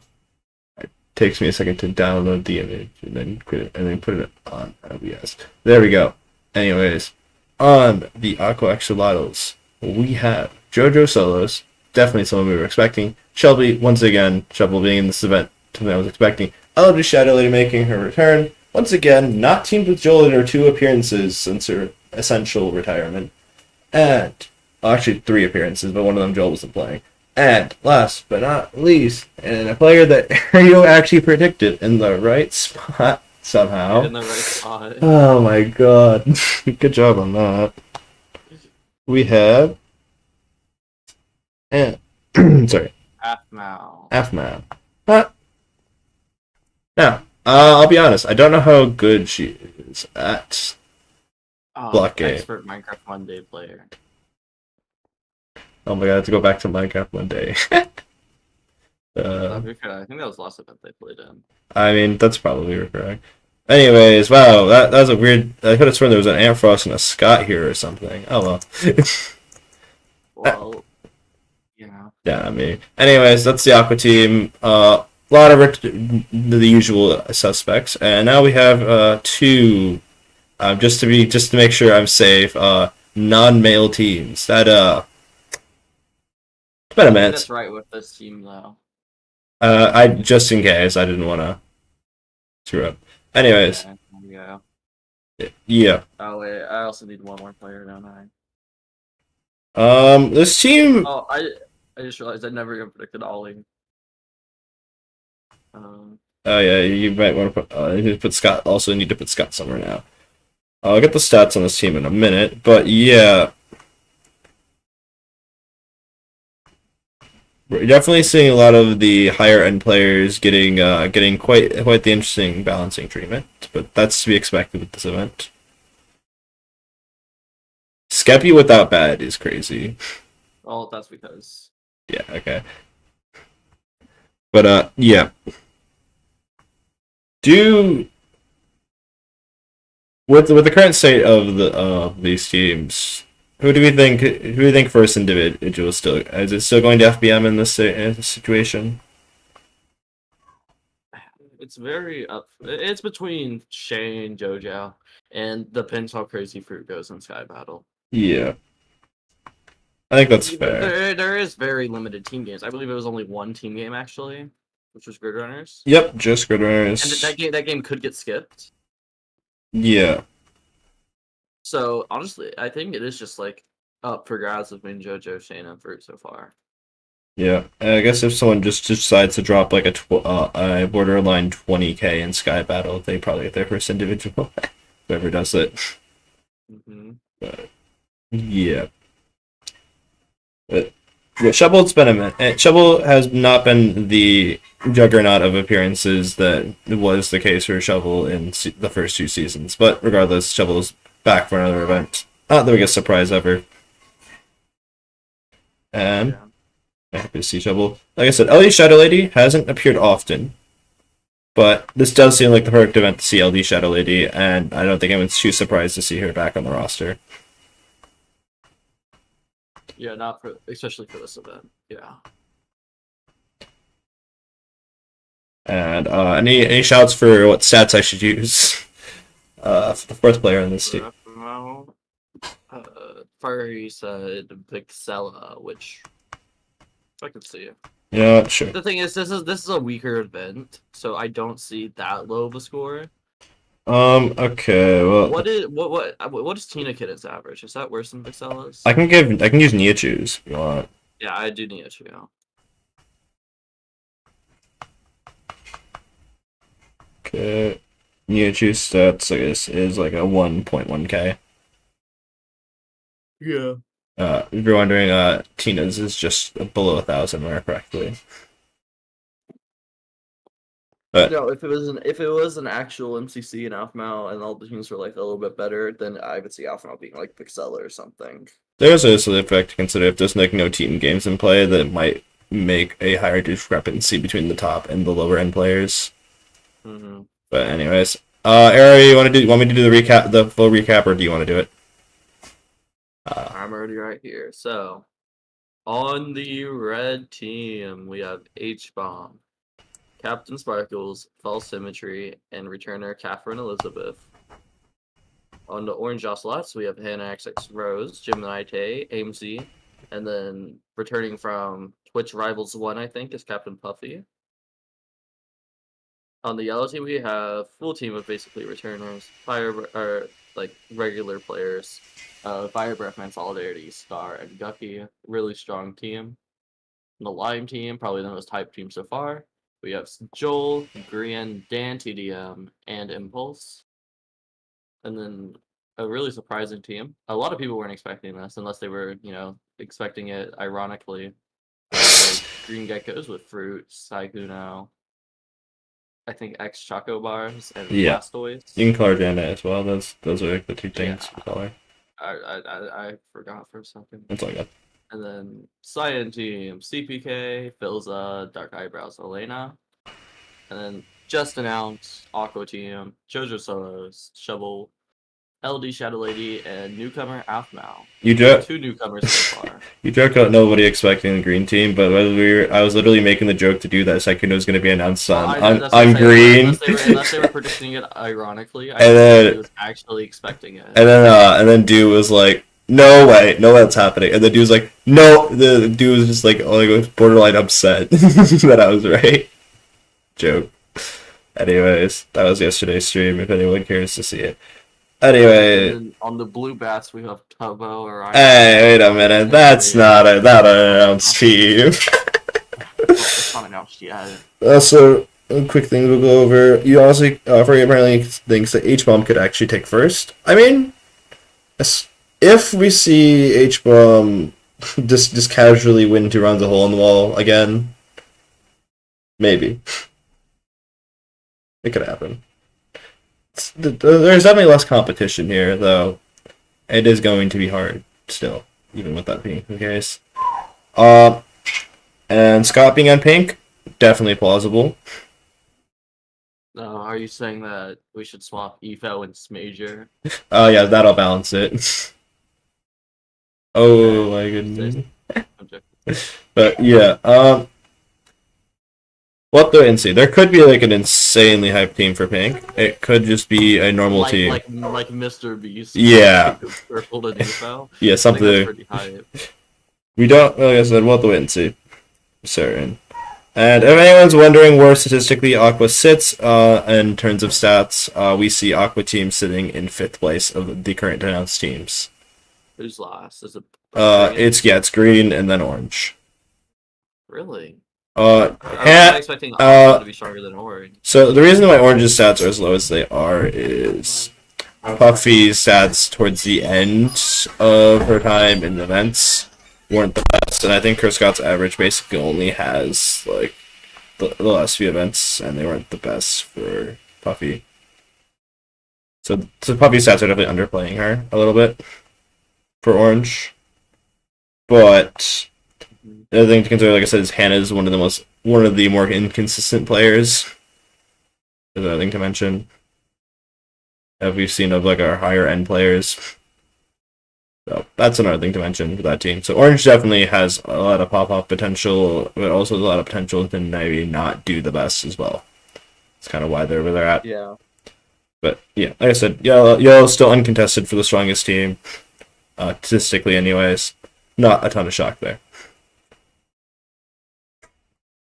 Speaker 1: It takes me a second to download the image and then put it on OBS. There we go. Anyways, on the Aqua Axolotls, we have JoJo Solos, definitely someone we were expecting. Shelby, once again, Shovel being in this event, something I was expecting. Elder Shadow Lady making her return. Once again, not teamed with Joel in her 2 appearances since her essential retirement. And, well, actually 3 appearances, but one of them Joel wasn't playing. And, last but not least, and a player that you actually predicted in the right spot somehow.
Speaker 2: In the right spot.
Speaker 1: Oh my god. Good job on that. We have... And, sorry. Afmao. Now, I'll be honest, I don't know how good she is at block game.
Speaker 2: Expert Minecraft one day player.
Speaker 1: Oh my god, I have to go back to Minecraft one day.
Speaker 2: I think that was the last event they played in.
Speaker 1: I mean, that's probably correct. Anyways, wow, that was a weird... I could have sworn there was an Amfrost and a Scott here or something. Oh well.
Speaker 2: Well, yeah.
Speaker 1: Yeah, I mean... Anyways, that's the Aqua team. A lot of the usual suspects. And now we have 2... just to make sure I'm safe, non-male teams. That, it's been a minute.
Speaker 2: That's right with this team, though.
Speaker 1: I just in case, I didn't want to screw up. Anyways.
Speaker 2: Yeah.
Speaker 1: Yeah.
Speaker 2: Oh, wait, I also need one more player, don't I?
Speaker 1: This team...
Speaker 2: Oh, I just realized I never even predicted Ollie.
Speaker 1: Oh yeah, you might want to put. You need to put Scott. Also, need to put Scott somewhere now. I'll get the stats on this team in a minute, but yeah, we're definitely seeing a lot of the higher end players getting quite the interesting balancing treatment. But that's to be expected with this event. Skeppy without bad is crazy.
Speaker 2: Well, that's because.
Speaker 1: Yeah. Okay. But yeah. With the current state of these teams, who do we think first individual still is it still going to FBM in this situation?
Speaker 2: It's very up. It's between Shane, JoJo, and depends how crazy Fruit goes in Sky Battle.
Speaker 1: Yeah, I think that's fair.
Speaker 2: There is very limited team games. I believe it was only 1 team game actually, which was Grid Runners.
Speaker 1: Yep, just Grid Runners.
Speaker 2: And that game could get skipped.
Speaker 1: Yeah.
Speaker 2: So honestly, I think it is just like up for grabs between JoJo, Shane, and Fruit so far.
Speaker 1: Yeah, I guess if someone just decides to drop like a borderline 20k in Sky Battle, they probably get their first individual. Whoever does it.
Speaker 2: Mm-hmm.
Speaker 1: But yeah. But yeah, Shovel's been a minute. Shovel has not been the juggernaut of appearances that was the case for Shovel in the first 2 seasons. But regardless, Shovel's back for another event. Not the biggest surprise ever. And
Speaker 2: Yeah.
Speaker 1: I'm happy to see Shovel. Like I said, LD Shadow Lady hasn't appeared often. But this does seem like the perfect event to see LD Shadow Lady, and I don't think anyone's too surprised to see her back on the roster.
Speaker 2: Yeah, especially for this event. Yeah.
Speaker 1: And any shouts for what stats I should use for the 4th player on this team?
Speaker 2: Furry said Vixella, which I can see.
Speaker 1: Yeah, sure.
Speaker 2: The thing is, this is a weaker event, so I don't see that low of a score.
Speaker 1: Okay, well,
Speaker 2: what is Tina Kitten's average? Is that worse than Vixella's?
Speaker 1: I can use Niachu's if you want.
Speaker 2: Yeah, I do Niachu.
Speaker 1: Okay, Niachu's stats I guess is like a 1.1k.
Speaker 2: Yeah.
Speaker 1: If you're wondering, Tina's is just below 1,000, more correctly. But
Speaker 2: No, if it was an actual MCC and Alpha and all the teams were like a little bit better, then I would see Alpha being like Pixella or something.
Speaker 1: there's also the fact to consider if there's like no team games in play that might make a higher discrepancy between the top and the lower end players.
Speaker 2: Mm-hmm.
Speaker 1: But anyways, Ari, you want me to do the full recap, or do you want to do it?
Speaker 2: I'm already right here. So, on the red team, we have H-Bomb, Captain Sparkles, False Symmetry, and returner Catherine Elizabeth. On the orange Ocelots, we have Hannah XX Rose, Gemini Tay, AMC, and then returning from Twitch Rivals 1, I think, is Captain Puffy. On the yellow team, we have full team of basically returners, regular players. Fire Breathman, Solidarity, Star, and Gucky. Really strong team. On the lime team, probably the most hyped team so far. We have Joel, Grian, Dan TDM, and Impulse. And then a really surprising team. A lot of people weren't expecting this, unless they were, expecting it ironically. Like Green Geckos with Fruit, Saikuno, I think X Choco Bars, and Blastoise.
Speaker 1: You can color Jana as well. Those are like the two things for color.
Speaker 2: I forgot for a second.
Speaker 1: That's all good.
Speaker 2: And then Cyan team, CPK, Filza, Dark Eyebrows, Elena. And then just announced Aqua team, Jojo Solos, Shovel, LD Shadow Lady, and newcomer Aphmau. Two newcomers so far.
Speaker 1: You joked about nobody expecting the green team, but I was literally making the joke to do that second it was going to be announced on green.
Speaker 2: Unless they were predicting it ironically, I was actually expecting it.
Speaker 1: And then dude was like, "No way, no, that's happening." And the dude was like, "No." The dude was just like borderline upset that I was right. Joke. Anyways, that was yesterday's stream. If anyone cares to see it. Anyway,
Speaker 2: on the blue bats we have Tubbo or
Speaker 1: Hey, wait a minute. That's not an announced team.
Speaker 2: It's not announced yet.
Speaker 1: Also, a quick thing we'll go over. You honestly, Frey apparently thinks that H-Bomb could actually take first. I mean, if we see H-Bomb just casually win 2 rounds a hole in the wall again, maybe. It could happen. There's definitely less competition here, though. It is going to be hard still, even with that being the case. And Scott being on pink, definitely plausible.
Speaker 2: Are you saying that we should swap Evo and Smager?
Speaker 1: Oh yeah, that'll balance it. Oh my goodness. But yeah, what the NC? There could be like an insanely hyped team for pink. It could just be a normal team,
Speaker 2: like Mr. Beast.
Speaker 1: Yeah.
Speaker 2: Purple to Evo.
Speaker 1: Yeah, something.
Speaker 2: That's pretty hype.
Speaker 1: We don't. Like I said, we'll have to wait and see. Certain. And if anyone's wondering where statistically Aqua sits in terms of stats, we see Aqua team sitting in 5th place of the current announced teams.
Speaker 2: Who's last? Is it?
Speaker 1: It's green and then orange.
Speaker 2: Really?
Speaker 1: I
Speaker 2: was expecting Aqua to be stronger than orange.
Speaker 1: So the reason why orange's stats are as low as they are is Puffy's stats towards the end of her time in events weren't the best, and I think Chris Scott's average basically only has like the last few events, and they weren't the best for Puffy. So Puffy's stats are definitely underplaying her a little bit for orange, but the other thing to consider, like I said, is Hannah's one of the more inconsistent players. There's another thing to mention. That we've seen of like our higher end players. So that's another thing to mention for that team. So orange definitely has a lot of pop-off potential, but also a lot of potential to maybe not do the best as well. It's kind of why they're where they're at.
Speaker 2: Yeah.
Speaker 1: But yeah, like I said, yellow's still uncontested for the strongest team. Statistically anyways. Not a ton of shock there.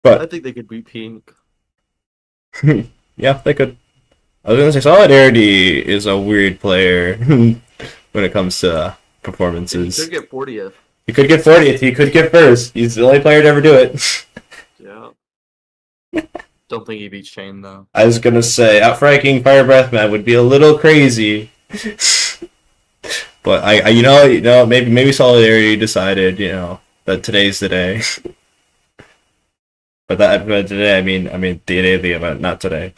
Speaker 1: But
Speaker 2: I think they could beat pink.
Speaker 1: Yeah, they could. I was gonna say Solidarity is a weird player when it comes to performances.
Speaker 2: He could get 40th.
Speaker 1: He could get 40th. He could get first. He's the only player to ever do it.
Speaker 2: Yeah. Don't think he beats Shane though.
Speaker 1: I was gonna say outfranking Fire Breath Man would be a little crazy. But I maybe Solidarity decided, that today's the day. But today, I mean the day of the event, not today.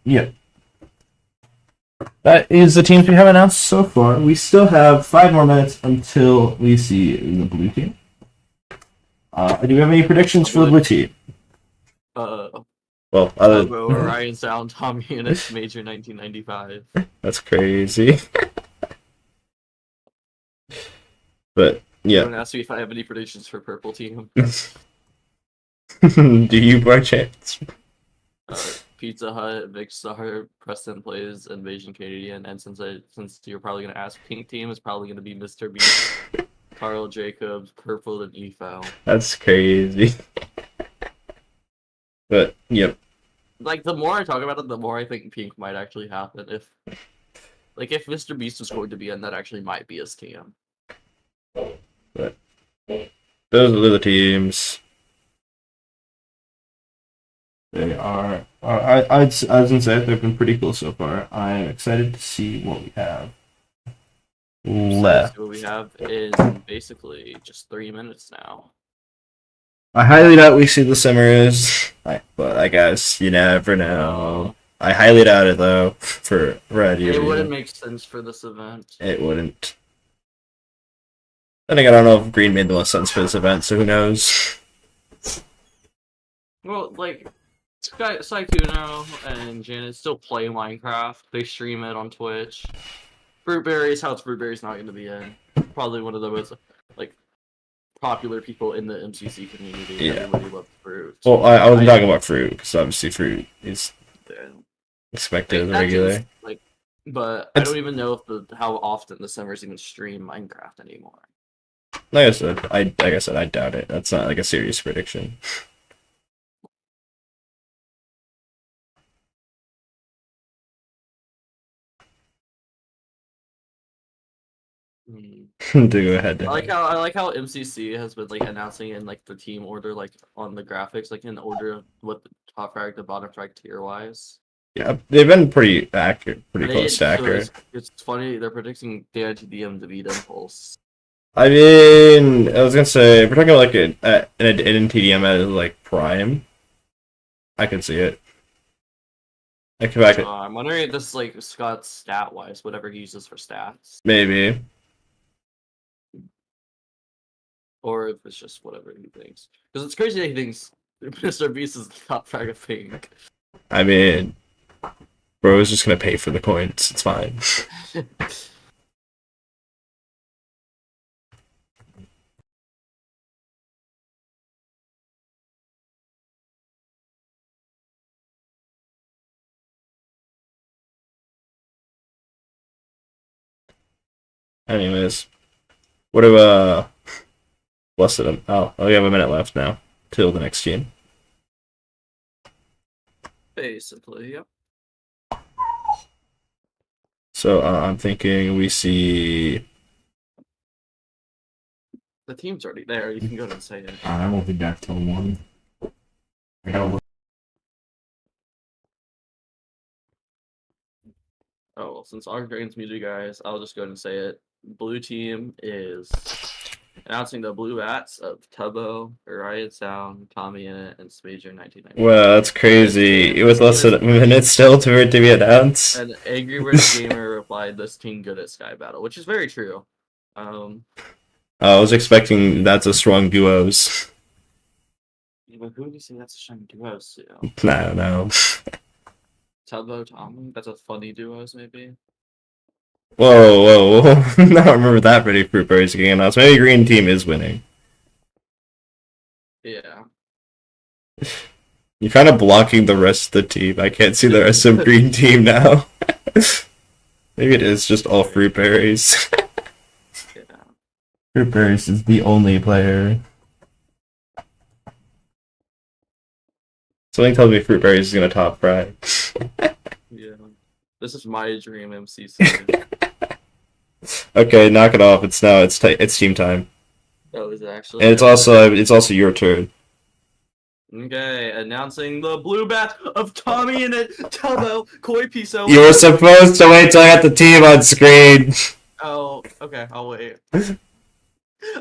Speaker 1: Yeah. That is the teams we have announced so far. We still have 5 more minutes until we see the blue team. Do we have any predictions for the blue team? Well,
Speaker 2: Orion Sound, Tommy and its Major 1995.
Speaker 1: That's crazy. But yeah.
Speaker 2: Someone asked me if I have any predictions for purple team.
Speaker 1: Do you by chance?
Speaker 2: Pizza Hut, Vic Star, Preston Plays, Invasion Canadian, and since you're probably gonna ask pink team, it's probably gonna be Mr. Beast, Carl Jacobs, Purple, and EFO.
Speaker 1: That's crazy. But yep.
Speaker 2: Like the more I talk about it, the more I think pink might actually happen. If Mr. Beast is going to be in, that actually might be his team.
Speaker 1: But those are the teams. They are. I was gonna say they've been pretty cool so far. I'm excited to see what we have left.
Speaker 2: What we have in basically just 3 minutes now.
Speaker 1: I highly doubt we see the Simmers, but I guess you never know. I highly doubt it though. For Red,
Speaker 2: it wouldn't make sense for this event.
Speaker 1: It wouldn't. Then again, I don't know if Green made the most sense for this event, so who knows?
Speaker 2: Well, like. Saikuno and Janet still play Minecraft. They stream it on Twitch. Fruitberry's House Fruitberry's not going to be in. Probably one of the most popular people in the MCC community.
Speaker 1: Yeah.
Speaker 2: Everybody loves Fruit.
Speaker 1: Well, I wasn't talking about Fruit because obviously Fruit is expected as a regular.
Speaker 2: But I don't even know if how often the Simmers even stream Minecraft anymore.
Speaker 1: Like I said, I doubt it. That's not a serious prediction. To go ahead.
Speaker 2: I like how MCC has been announcing in the team order on the graphics in order of what the top frag to bottom frag tier wise.
Speaker 1: Yeah, they've been pretty accurate, pretty close to accurate.
Speaker 2: It's funny they're predicting DITDM to beat Impulse.
Speaker 1: I mean, I was gonna say if we're talking about an TDM as Prime, I can see it.
Speaker 2: I'm wondering if this is Scott's stat wise, whatever he uses for stats.
Speaker 1: Maybe.
Speaker 2: Or if it's just whatever he thinks. Because it's crazy that he thinks Mr. Beast is the top frag of pink.
Speaker 1: I mean, bro is just gonna pay for the coins. It's fine. Anyways, what do what's it? Oh, we have a minute left now till the next team.
Speaker 2: Basically, yep.
Speaker 1: So I'm thinking we see
Speaker 2: the team's already there. You can go ahead and say it.
Speaker 3: I won't be back till 1. I gotta look.
Speaker 2: Oh, well, since our Dragon's muted, guys, I'll just go ahead and say it. Blue team is announcing the Blue Bats of Tubbo, Orion Sound, Tommy in it, and Major 1990.
Speaker 1: Well, that's crazy. With less than a minute still for it to be announced.
Speaker 2: And Angry Birds Gamer replied, "This team good at Sky Battle," which is very true.
Speaker 1: I was expecting that's a strong duos.
Speaker 2: But who do you say that's a strong duos to?
Speaker 1: I don't know.
Speaker 2: Tubbo, Tommy? That's a funny duos, maybe?
Speaker 1: Whoa. I don't remember that many Fruit Berries getting announced. Maybe Green Team is winning.
Speaker 2: Yeah.
Speaker 1: You're kind of blocking the rest of the team. I can't see the rest of Green Team now. Maybe it is just all Fruit Berries.
Speaker 2: Yeah.
Speaker 1: Fruit Berries is the only player. Something tells me Fruit Berries is gonna top frag.
Speaker 2: Yeah. This is my dream MCC.
Speaker 1: Okay, knock it off. It's team time.
Speaker 2: That was actually.
Speaker 1: And it's also your turn.
Speaker 2: Okay, announcing the Blue Bat of Tommy in it, Tubbo, Koi Piso.
Speaker 1: You were supposed to wait till I got the team on screen.
Speaker 2: Oh, okay, I'll wait.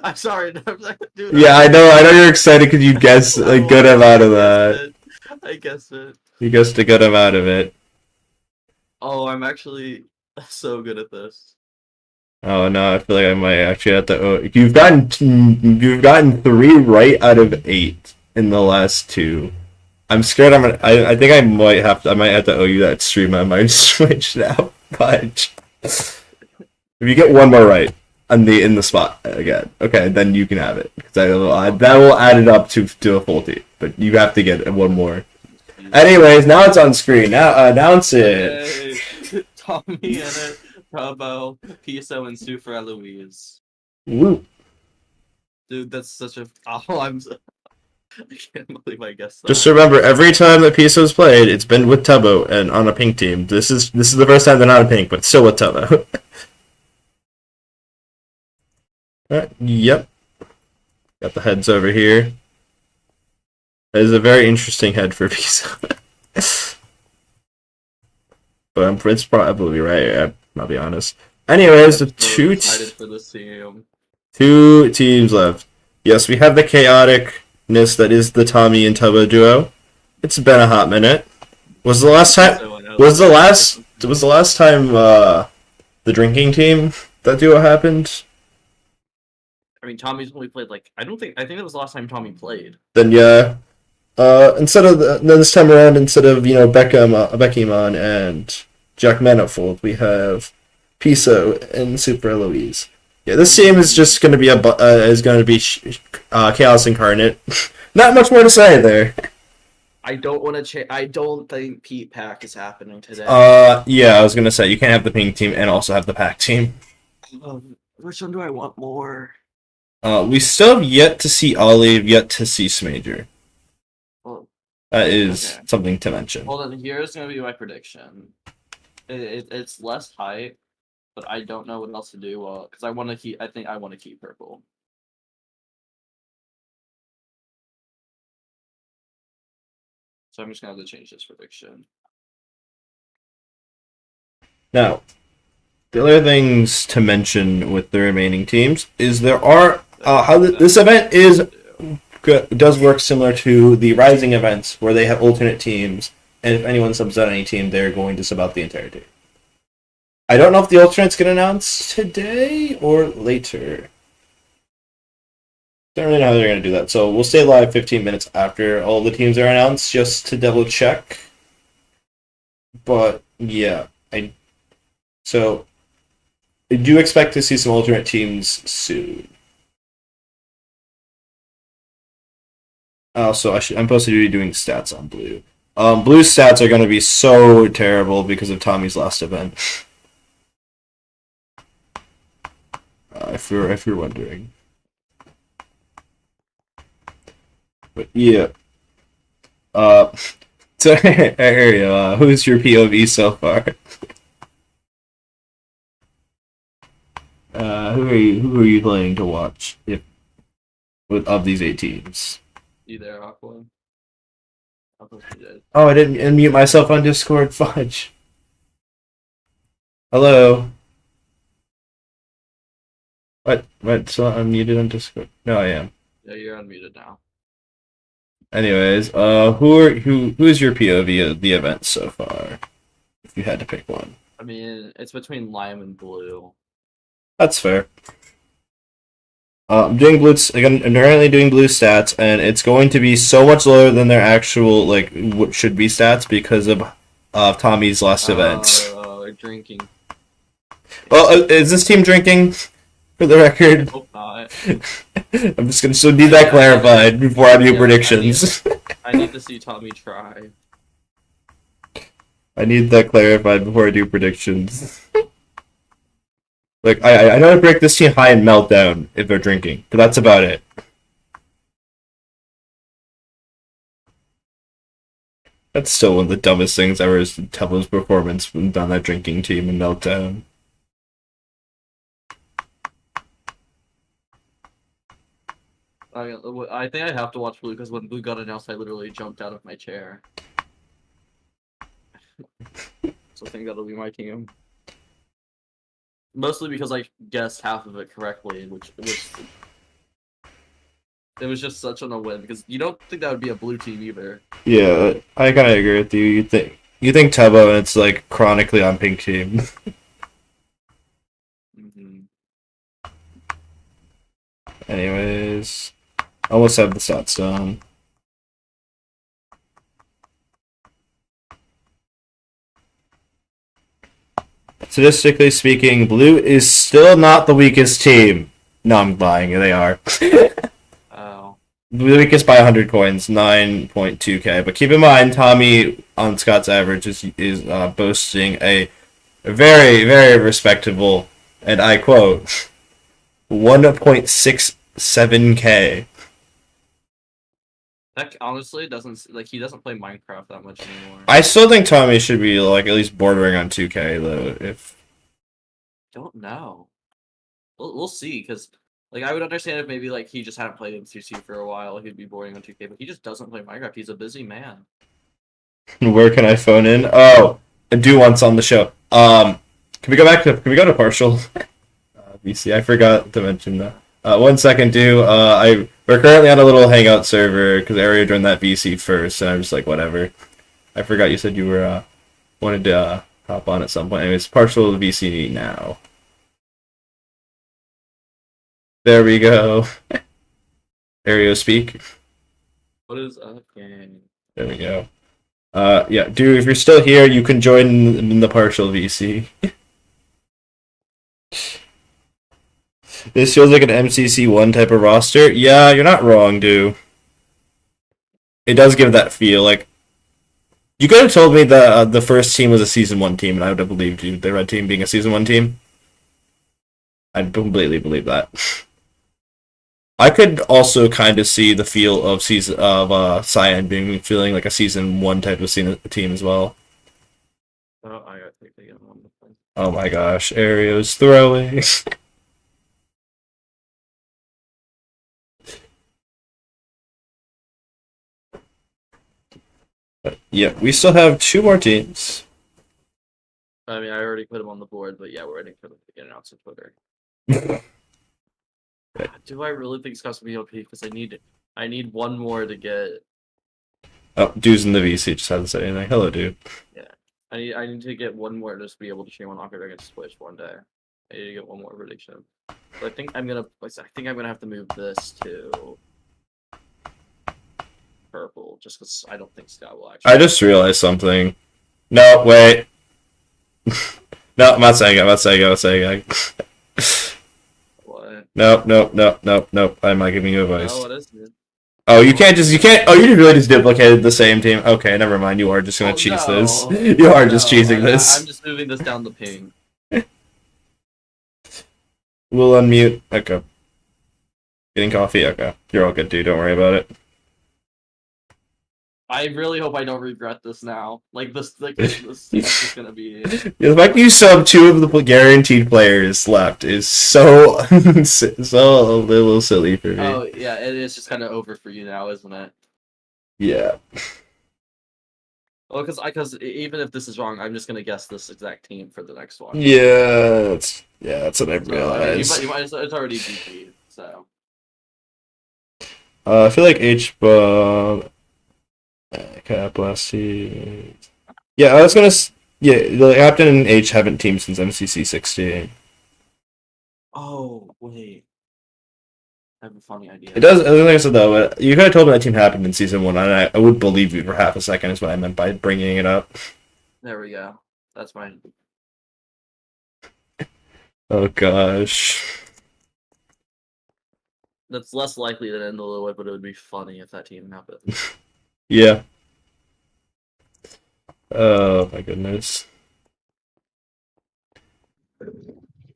Speaker 2: I'm sorry. Dude,
Speaker 1: Yeah, I know you're excited because you guessed a good amount of that.
Speaker 2: I guessed it.
Speaker 1: You guessed a good amount of it.
Speaker 2: Oh, I'm actually so good at this.
Speaker 1: Oh no, I feel like I might actually have to. Oh, you've gotten 3 right out of 8 in the last 2. I'm scared. I think I might have to. I might have to owe you that stream. I might switch now. But if you get 1 more right in the spot again, okay, then you can have it because that will add it up to a full team. But you have to get 1 more. Anyways, now it's on screen. Now announce it.
Speaker 2: Hey, Tommy in it. Bravo, Piso, and Sue for Eloise.
Speaker 1: Woo.
Speaker 2: Dude, that's such a. Oh, I can't believe I guessed that.
Speaker 1: Just remember, every time that Piso's played, it's been with Tubbo and on a pink team. This is the first time they're not a pink, but still with Tubbo. Yep. Got the heads over here. That is a very interesting head for Piso. But it's probably right. I'll be honest. Anyways, the two teams left. Yes, we have the chaoticness that is the Tommy and Tubbo duo. It's been a hot minute. Was the last time the drinking team that duo happened?
Speaker 2: I mean, Tommy's only played I think that was the last time Tommy played.
Speaker 1: Then yeah. This time around, instead of Beckymon and Jack Manifold, we have Piso and Super Eloise. Yeah, this team is just going to be Chaos Incarnate. Not much more to say there.
Speaker 2: I don't think Pete Pack is happening today.
Speaker 1: Yeah, I was going to say you can't have the pink team and also have the pack team.
Speaker 2: Which one do I want more?
Speaker 1: We still have yet to see Olive, yet to see Smager.
Speaker 2: Well,
Speaker 1: that is something to mention.
Speaker 2: Hold on, here's gonna be my prediction. It's less hype, but I don't know what else to do. Because I think I want to keep purple. So I'm just gonna have to change this prediction.
Speaker 1: Now, the other things to mention with the remaining teams is there are how this event does work similar to the Rising events where they have alternate teams, and if anyone subs out any team, they're going to sub out the entire team. I don't know if the alternates get announced today or later. Don't really know how they're going to do that, so we'll stay live 15 minutes after all the teams are announced just to double check. But yeah, I do expect to see some alternate teams soon. Also, I'm supposed to be doing stats on Blue. Blue's stats are going to be so terrible because of Tommy's last event. If you're wondering. But yeah. So Ariel, who's your POV so far? Who are you planning to watch of these 8 teams?
Speaker 2: Either Aqua.
Speaker 1: Oh, I didn't unmute myself on Discord. Fudge. Hello. What? So I'm muted on Discord? No, I am.
Speaker 2: Yeah, you're unmuted now.
Speaker 1: Anyways, who's your POV of the event so far? If you had to pick one.
Speaker 2: I mean, it's between Lime and Blue.
Speaker 1: That's fair. I'm doing blue. Again, I'm currently doing blue stats, and it's going to be so much lower than their actual what should be stats because of Tommy's last event.
Speaker 2: Drinking.
Speaker 1: Well, is this team drinking? For the record,
Speaker 2: I hope not.
Speaker 1: I'm just gonna need that clarified before I do predictions.
Speaker 2: I need to see Tommy try.
Speaker 1: I need that clarified before I do predictions. I know to break this team high and meltdown if they're drinking, but that's about it. That's still one of the dumbest things ever is Tubbo's performance on that drinking team and meltdown.
Speaker 2: I think I have to watch Blue because when Blue got announced, I literally jumped out of my chair. So I think that'll be my team. Mostly because I guessed half of it correctly, which was it was just such on a win because you don't think that would be a blue team either.
Speaker 1: Yeah, I kind of agree with you. You think Tubbo, and it's like chronically on pink team. Anyways, almost have the stats done. Statistically speaking, blue is still not the weakest team. No, I'm lying. They are.
Speaker 2: Oh.
Speaker 1: The weakest by 100 coins, 9.2k. But keep in mind, Tommy on Scott's average is boasting a very, very respectable, and I quote, 1.67k.
Speaker 2: That honestly doesn't he doesn't play Minecraft that much anymore.
Speaker 1: I still think Tommy should be like at least bordering on 2k though. If
Speaker 2: don't know, we'll see because like I would understand if maybe like he just hadn't played MCC for a while, he'd be bordering on 2k, but he just doesn't play Minecraft. He's a busy man.
Speaker 1: Where can I phone in? Oh, I do once on the show. Can we go to partial? VC, I forgot to mention that. 1 second, we're currently on a little hangout server because Aria joined that VC first, and I'm just like, whatever. I forgot you said you were wanted to hop on at some point. Anyways, partial VC now. There we go. Aria speak.
Speaker 2: What is up, gang?
Speaker 1: There we go. Yeah, dude, if you're still here, you can join in the partial VC. This feels like an MCC1 type of roster. Yeah, you're not wrong, dude. It does give that feel. Like, you could have told me that the first team was a Season 1 team, and I would have believed you. The red team being a Season 1 team. I'd completely believe that. I could also kind of see the feel of Cyan feeling like a Season 1 type of team as well.
Speaker 2: Oh, I gotta take again.
Speaker 1: Oh my gosh, Ario's throwing. But yeah, we still have 2 more teams.
Speaker 2: I mean, I already put him on the board, but yeah, we're waiting for them to get announced on Twitter. Do I really think Scott's gonna be OP? Because I need one more to get.
Speaker 1: Oh, dude's in the VC, just hasn't said anything. Hello, dude.
Speaker 2: Yeah, I need to get one more to just be able to stream on Aqua against Twitch one day. I need to get one more prediction. So I think I'm gonna have to move this to purple, just because I don't think Scott will actually.
Speaker 1: I just realized something. No, wait. No, I'm not saying it.
Speaker 2: What?
Speaker 1: Nope. I'm not giving you advice.
Speaker 2: Oh, what is it?
Speaker 1: Oh, you can't. Oh, you really just duplicated the same team. Okay, never mind. You are just gonna cheese this. You are just cheesing this.
Speaker 2: I'm just moving this down the ping.
Speaker 1: We'll unmute. Okay. Getting coffee? Okay. You're all good, dude. Don't worry about it.
Speaker 2: I really hope I don't regret this now. This is gonna be.
Speaker 1: Yeah, the fact you sub 2 of the guaranteed players left is so so a little silly for me.
Speaker 2: Oh yeah, it is just kind of over for you now, isn't it?
Speaker 1: Yeah.
Speaker 2: Well, because even if this is wrong, I'm just gonna guess this exact team for the next one.
Speaker 1: Yeah, that's what I realized.
Speaker 2: So, it's already GG, so.
Speaker 1: I feel like H-Bob... Caplasty... Yeah, I was gonna... Yeah, the Captain and H haven't teamed since MCC 16.
Speaker 2: Oh, wait. I have a funny idea.
Speaker 1: It does, like I said though, you could have told me that team happened in Season 1, and I would believe you for half a second is what I meant by bringing it up.
Speaker 2: There we go. That's mine.
Speaker 1: Oh gosh.
Speaker 2: That's less likely than end the way, but it would be funny if that team happened.
Speaker 1: Yeah. Oh my goodness.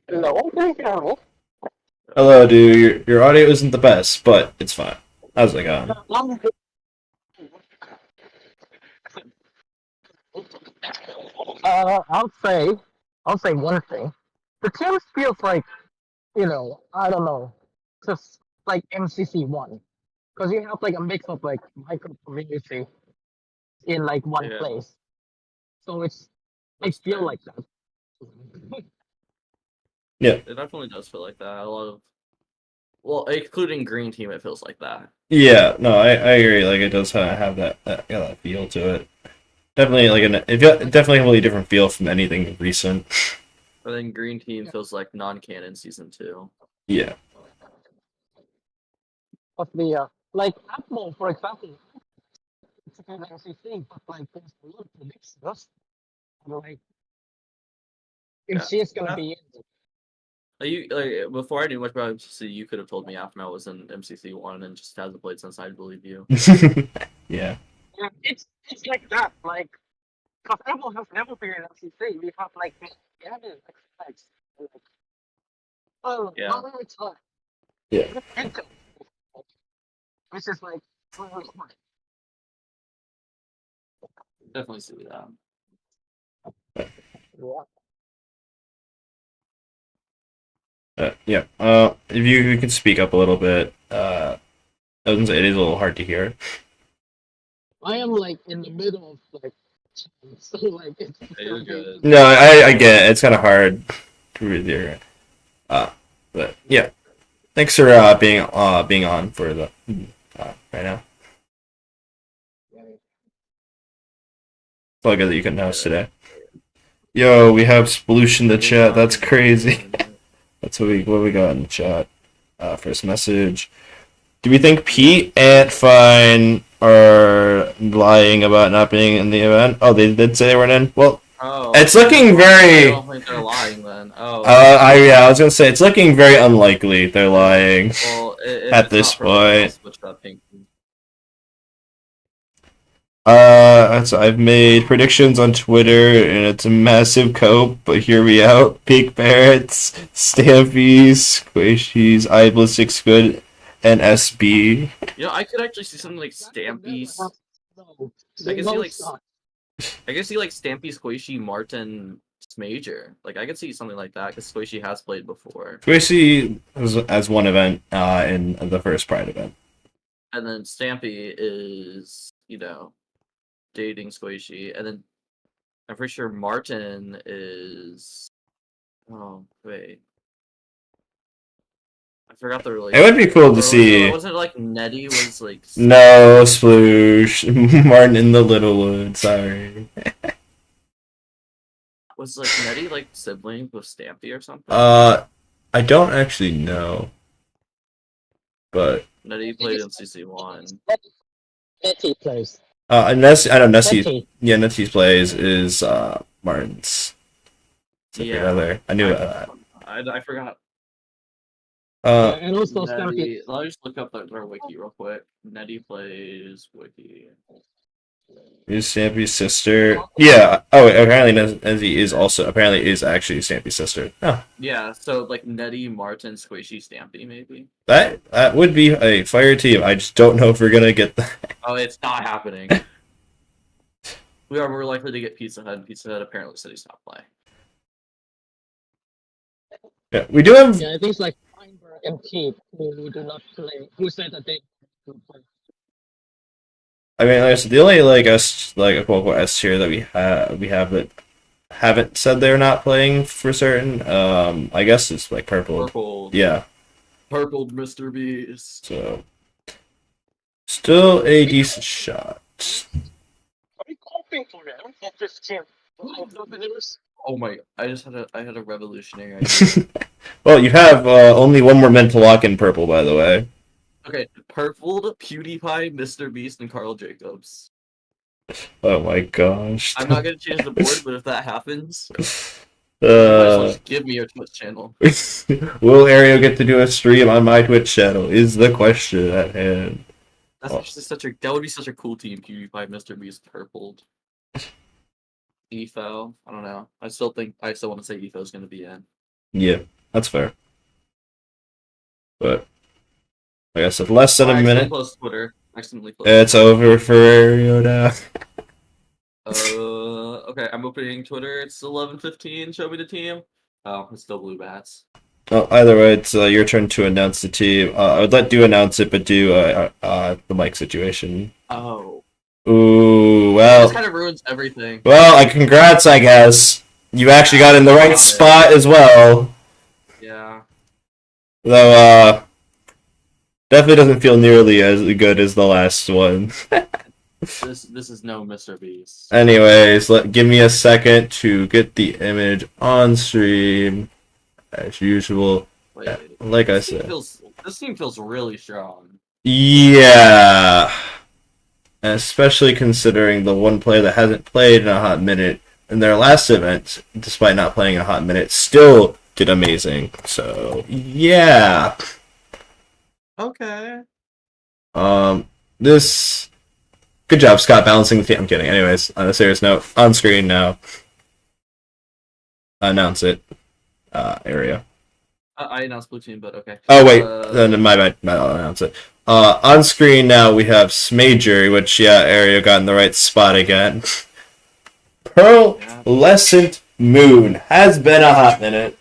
Speaker 1: Hello, dude. Your audio isn't the best, but it's fine. How's it going?
Speaker 4: I'll say one thing. The team feels like, I don't know, just like MCC1. Because you have like a mix of like micro community in like one place. So I feel like that.
Speaker 1: Yeah.
Speaker 2: It definitely does feel like that. A lot Well, including green team, it feels like that.
Speaker 1: Yeah, no, I agree. Like it does have that feel to it. Definitely definitely a really different feel from anything recent.
Speaker 2: But then green team feels like non-canon season 2.
Speaker 1: Yeah.
Speaker 4: But the like Apple, for example, it's a kind of MCC, but like there's a lot of predictions. Like if
Speaker 2: Yeah.
Speaker 4: she's gonna be in.
Speaker 2: Like before I knew much about MCC, you could have told me Afma was in MCC 1 and just hasn't played since. I believe you.
Speaker 1: Yeah.
Speaker 4: Yeah, it's like that. Like, because Apple has never been in MCC. We have like Gavin expects. Like, oh,
Speaker 2: Yeah.
Speaker 4: no, it's not.
Speaker 1: Yeah.
Speaker 4: Which is like, oh,
Speaker 2: Definitely see that.
Speaker 4: yeah.
Speaker 1: Yeah. If you could speak up a little bit, it is a little hard to hear.
Speaker 4: I am like in the middle of like, so like it's.
Speaker 2: You're good.
Speaker 1: No, I get it. It's kind of hard to read here. But yeah, thanks for being on for the right now. It's all good that you couldn't host today. Yo, we have Sploosh in the chat. That's crazy. That's what we got in the chat. First message. Do we think Pete and Fine are lying about not being in the event? Oh, they did say they weren't in. Well, it's looking very.
Speaker 2: I don't think they're lying then. Oh.
Speaker 1: I was gonna say it's looking very unlikely they're lying.
Speaker 2: Well,
Speaker 1: at this point.
Speaker 2: That
Speaker 1: So I've made predictions on Twitter, and it's a massive cope, but hear me out. Pig Parrots, Stampies, Squishies, Iblis Good, and SB.
Speaker 2: I could actually see something like Stampy's. I can see like Stampy, Squishy, Martin, Major. Like I could see something like that because Squishy has played before.
Speaker 1: Squishy as one event in the first Pride event.
Speaker 2: And then Stampy is, dating Squishy. And then I'm pretty sure Martin is. Oh, wait. I forgot the relationship.
Speaker 1: It would be cool to see.
Speaker 2: Wasn't it like Nettie was like.
Speaker 1: No, Sploosh. Martin in the Littlewood, sorry.
Speaker 2: Was like Nettie like sibling with Stampy or something?
Speaker 1: I don't actually know. But
Speaker 2: Nettie played in CC1.
Speaker 4: Nettie plays.
Speaker 1: And Nessie, I know Nessie.
Speaker 4: Nettie.
Speaker 1: Yeah, Nessie's plays is Martin's.
Speaker 2: Yeah,
Speaker 1: I knew that.
Speaker 2: I forgot.
Speaker 4: And also
Speaker 2: Nettie,
Speaker 4: Stampy.
Speaker 2: let me just look up their wiki real quick. Nettie plays wiki.
Speaker 1: Is Stampy's sister? Yeah. Oh, apparently Nessie is actually Stampy's sister. Oh.
Speaker 2: Yeah, so like Nettie, Martin, Squishy, Stampy, maybe.
Speaker 1: That would be a fire team. I just don't know if we're gonna get that.
Speaker 2: Oh, it's not happening. We are more likely to get Pizza Hut, and Pizza Hut apparently said he's not playing.
Speaker 1: Yeah, we do have.
Speaker 4: Yeah, I think it's like Feinberg and Pete who do not play. Who said that they don't play.
Speaker 1: I mean, the only quote unquote S tier that we have that haven't said they're not playing for certain. I guess it's like Purple.
Speaker 2: Purple.
Speaker 1: Yeah.
Speaker 2: Purpled Mr. Beast.
Speaker 1: So still a decent shot.
Speaker 4: Are we hoping for them? That just can't.
Speaker 2: Oh my! I had a revolutionary idea.
Speaker 1: Well, you have only one more mental lock in Purple, by the way.
Speaker 2: Okay, Purpled, PewDiePie, Mr. Beast, and Carl Jacobs.
Speaker 1: Oh my gosh.
Speaker 2: I'm not gonna change the board, but if that happens, you might as well just give me your Twitch channel.
Speaker 1: Will Ario get to do a stream on my Twitch channel? Is the question at hand.
Speaker 2: That's actually that would be such a cool team. PewDiePie, Mr. Beast, Purpled. Etho. I don't know. I still want to say Etho's gonna be in.
Speaker 1: Yeah, that's fair. But like I said, less than a minute.
Speaker 2: Closed Twitter. Accidentally closed.
Speaker 1: It's over for Ario now.
Speaker 2: Okay, I'm opening Twitter. It's 11:15. Show me the team. Oh, it's still Blue Bats.
Speaker 1: Well, either way, it's your turn to announce the team. I would let you announce it, but do the mic situation.
Speaker 2: Oh.
Speaker 1: Ooh, well.
Speaker 2: This kind of ruins everything.
Speaker 1: Well, congrats, I guess. You actually got in the right spot as well.
Speaker 2: Yeah.
Speaker 1: Though, Definitely doesn't feel nearly as good as the last one.
Speaker 2: This is no Mr. Beast.
Speaker 1: Anyways, give me a second to get the image on stream, as usual. Like I said.
Speaker 2: This team feels really strong.
Speaker 1: Yeah. Especially considering the one player that hasn't played in a hot minute in their last event, despite not playing in a hot minute, still did amazing. So, yeah.
Speaker 2: Okay.
Speaker 1: This... Good job, Scott, balancing the team. I'm kidding. Anyways, on a serious note, on screen now. Announce it. Area.
Speaker 2: I announced blue team, but okay.
Speaker 1: Oh, wait. Then my bad. I'll announce it. On screen now, we have Smager, which, yeah, Area got in the right spot again. Pearlescent Moon has been a hot minute.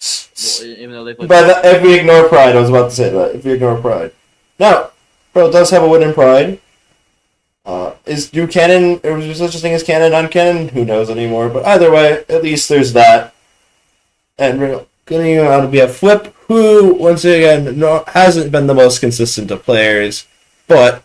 Speaker 2: Well, even though they played...
Speaker 1: If we ignore Pride, I was about to say that. If we ignore Pride. Now, Pearl does have a win in Pride. Is there such a thing as canon, non-canon? Who knows anymore? But either way, at least there's that. And we're going to be a Flip, who, once again, hasn't been the most consistent of players, but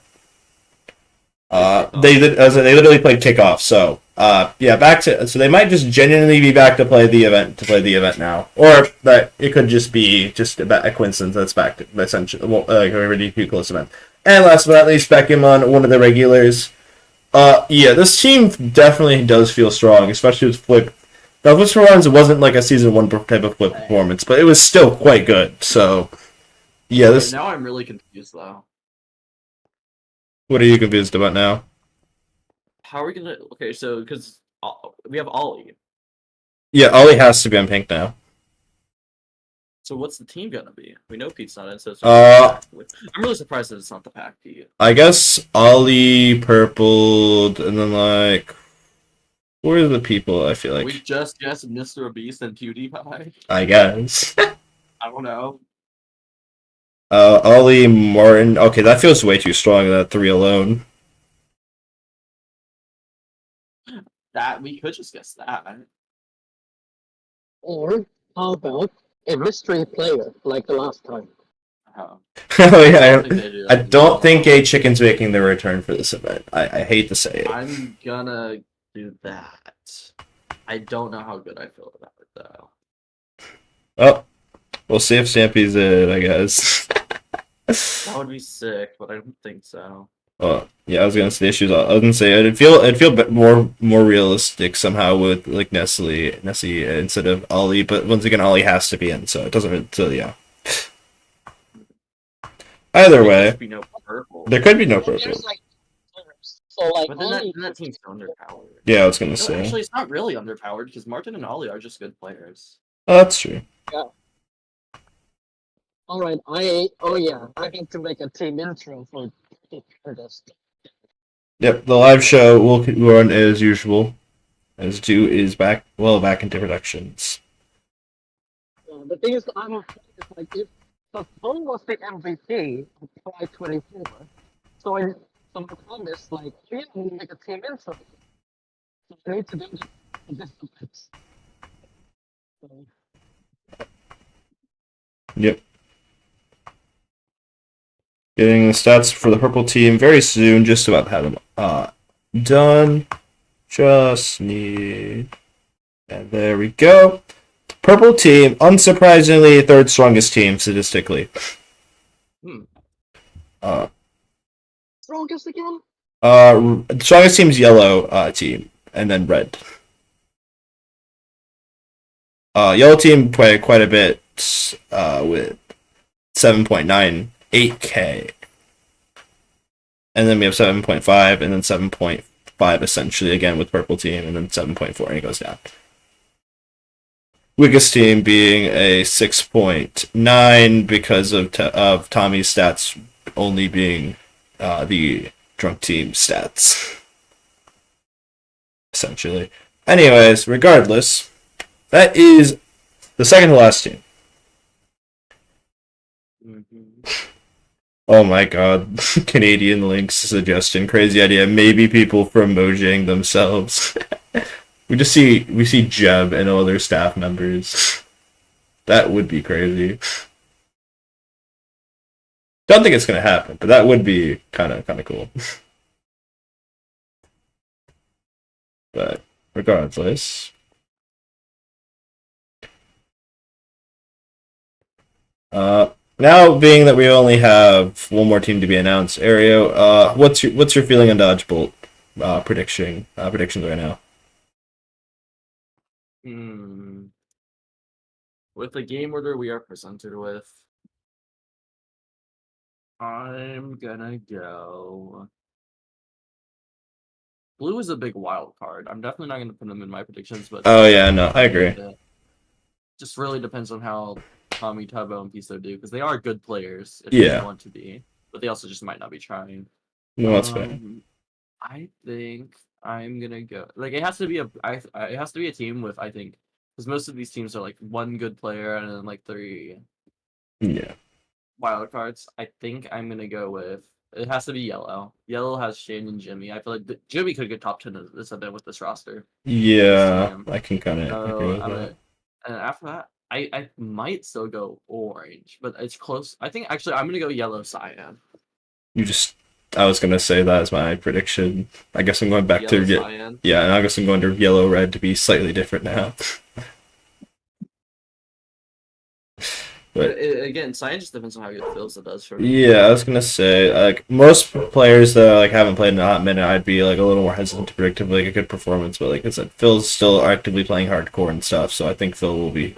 Speaker 1: they literally played kickoff. So so they might just genuinely be back to play the event now, or that it could just be a coincidence that's back to essentially like a ridiculous event. And last but not least, Beckhamon, one of the regulars. This team definitely does feel strong, especially with Flip. Now, this performance wasn't like a season 1 type of Flip performance, but it was still quite good. So, yeah, this.
Speaker 2: Now I'm really confused, though.
Speaker 1: What are you confused about now?
Speaker 2: How are we gonna? Okay, so because we have Ollie.
Speaker 1: Yeah, Ollie has to be on pink now.
Speaker 2: So what's the team gonna be? We know Pete's not in, so it's
Speaker 1: I'm
Speaker 2: really surprised that it's not the pack Pete.
Speaker 1: I guess Ollie purpled, and then like, where are the people? I feel like
Speaker 2: We just guessed Mr. Beast and PewDiePie.
Speaker 1: I guess.
Speaker 2: I don't know.
Speaker 1: Ollie Martin. Okay, that feels way too strong. That 3 alone.
Speaker 2: That we could just guess that.
Speaker 4: Or how about a mystery player like the last time?
Speaker 2: Oh.
Speaker 1: Oh yeah, I
Speaker 2: I
Speaker 1: don't think Gay Chicken's making their return for this event. I hate to say it.
Speaker 2: I'm gonna do that. I don't know how good I feel about it though.
Speaker 1: Oh, we'll see if Stampy's it, I guess.
Speaker 2: That would be sick, but I don't think so.
Speaker 1: Yeah, I was gonna say issues. I was gonna say it'd feel a bit more realistic somehow with like Nestle instead of Ollie, but once again Ollie has to be in, so it doesn't. So yeah. Either way,
Speaker 2: Be no purple.
Speaker 1: there could be no
Speaker 4: There's,
Speaker 1: purple.
Speaker 4: like, so like
Speaker 2: But then
Speaker 4: only
Speaker 2: that team's so underpowered.
Speaker 1: Yeah, I was gonna
Speaker 2: No,
Speaker 1: say.
Speaker 2: actually, it's not really underpowered because Martin and Ollie are just good players.
Speaker 1: Oh, that's true.
Speaker 4: all right. I need to make a team intro for Pandas.
Speaker 1: Yep, the live show will run as usual. As Dew is back into productions.
Speaker 4: The thing is, I'm afraid it's like if the phone was the MVP of Pride 24, so my plan is like, we need to make a team intro. So I need to do this event. So,
Speaker 1: Yep. Getting the stats for the purple team very soon. Just about to have them done. Just need, and there we go. Purple team, unsurprisingly, third strongest team statistically.
Speaker 4: strongest again?
Speaker 1: The strongest team is yellow team, and then red. Yellow team played quite a bit with 7.98k, and then we have 7.5, and then 7.5 essentially again with purple team, and then 7.4, and it goes down. Weakest team being a 6.9 because of Tommy's stats only being the drunk team stats, essentially. Anyways, regardless, that is the second to last team. Oh my god, Canadian Links suggestion, crazy idea. Maybe people from Mojang themselves. we see Jeb and other staff members. That would be crazy. Don't think it's gonna happen, but that would be kind of cool. But regardless, now being that we only have one more team to be announced, Ario, what's your feeling on Dodgebolt predictions right now?
Speaker 2: With the game order we are presented with, I'm gonna go. Blue is a big wild card. I'm definitely not gonna put them in my predictions, but
Speaker 1: Oh yeah, no, I agree.
Speaker 2: Just really depends on how Tommy, Tubbo, and Piso do, because they are good players if
Speaker 1: Yeah.
Speaker 2: they want to be, but they also just might not be trying.
Speaker 1: No, that's fair.
Speaker 2: I think I'm gonna go. Like it has to be a team with, I think, because most of these teams are like one good player and then like 3
Speaker 1: Yeah.
Speaker 2: wild cards. I think I'm gonna go with. It has to be yellow. Yellow has Shane and Jimmy. I feel like Jimmy could get top 10 of this event with this roster.
Speaker 1: Yeah, I can kind of agree with that.
Speaker 2: And after that, I might still go orange, but it's close. I think actually I'm gonna go yellow Cyan.
Speaker 1: I was gonna say that as my prediction. I guess I'm going back
Speaker 2: Yellow
Speaker 1: to
Speaker 2: Cyan.
Speaker 1: yeah, and I guess I'm going to yellow red to be slightly different now. But
Speaker 2: Again, Cyan just depends on how good feels it does for me.
Speaker 1: yeah, I was gonna say like most players that like haven't played in a hot minute, I'd be like a little more hesitant to predict like a good performance. But like I said, Phil's still actively playing hardcore and stuff, so I think Phil will be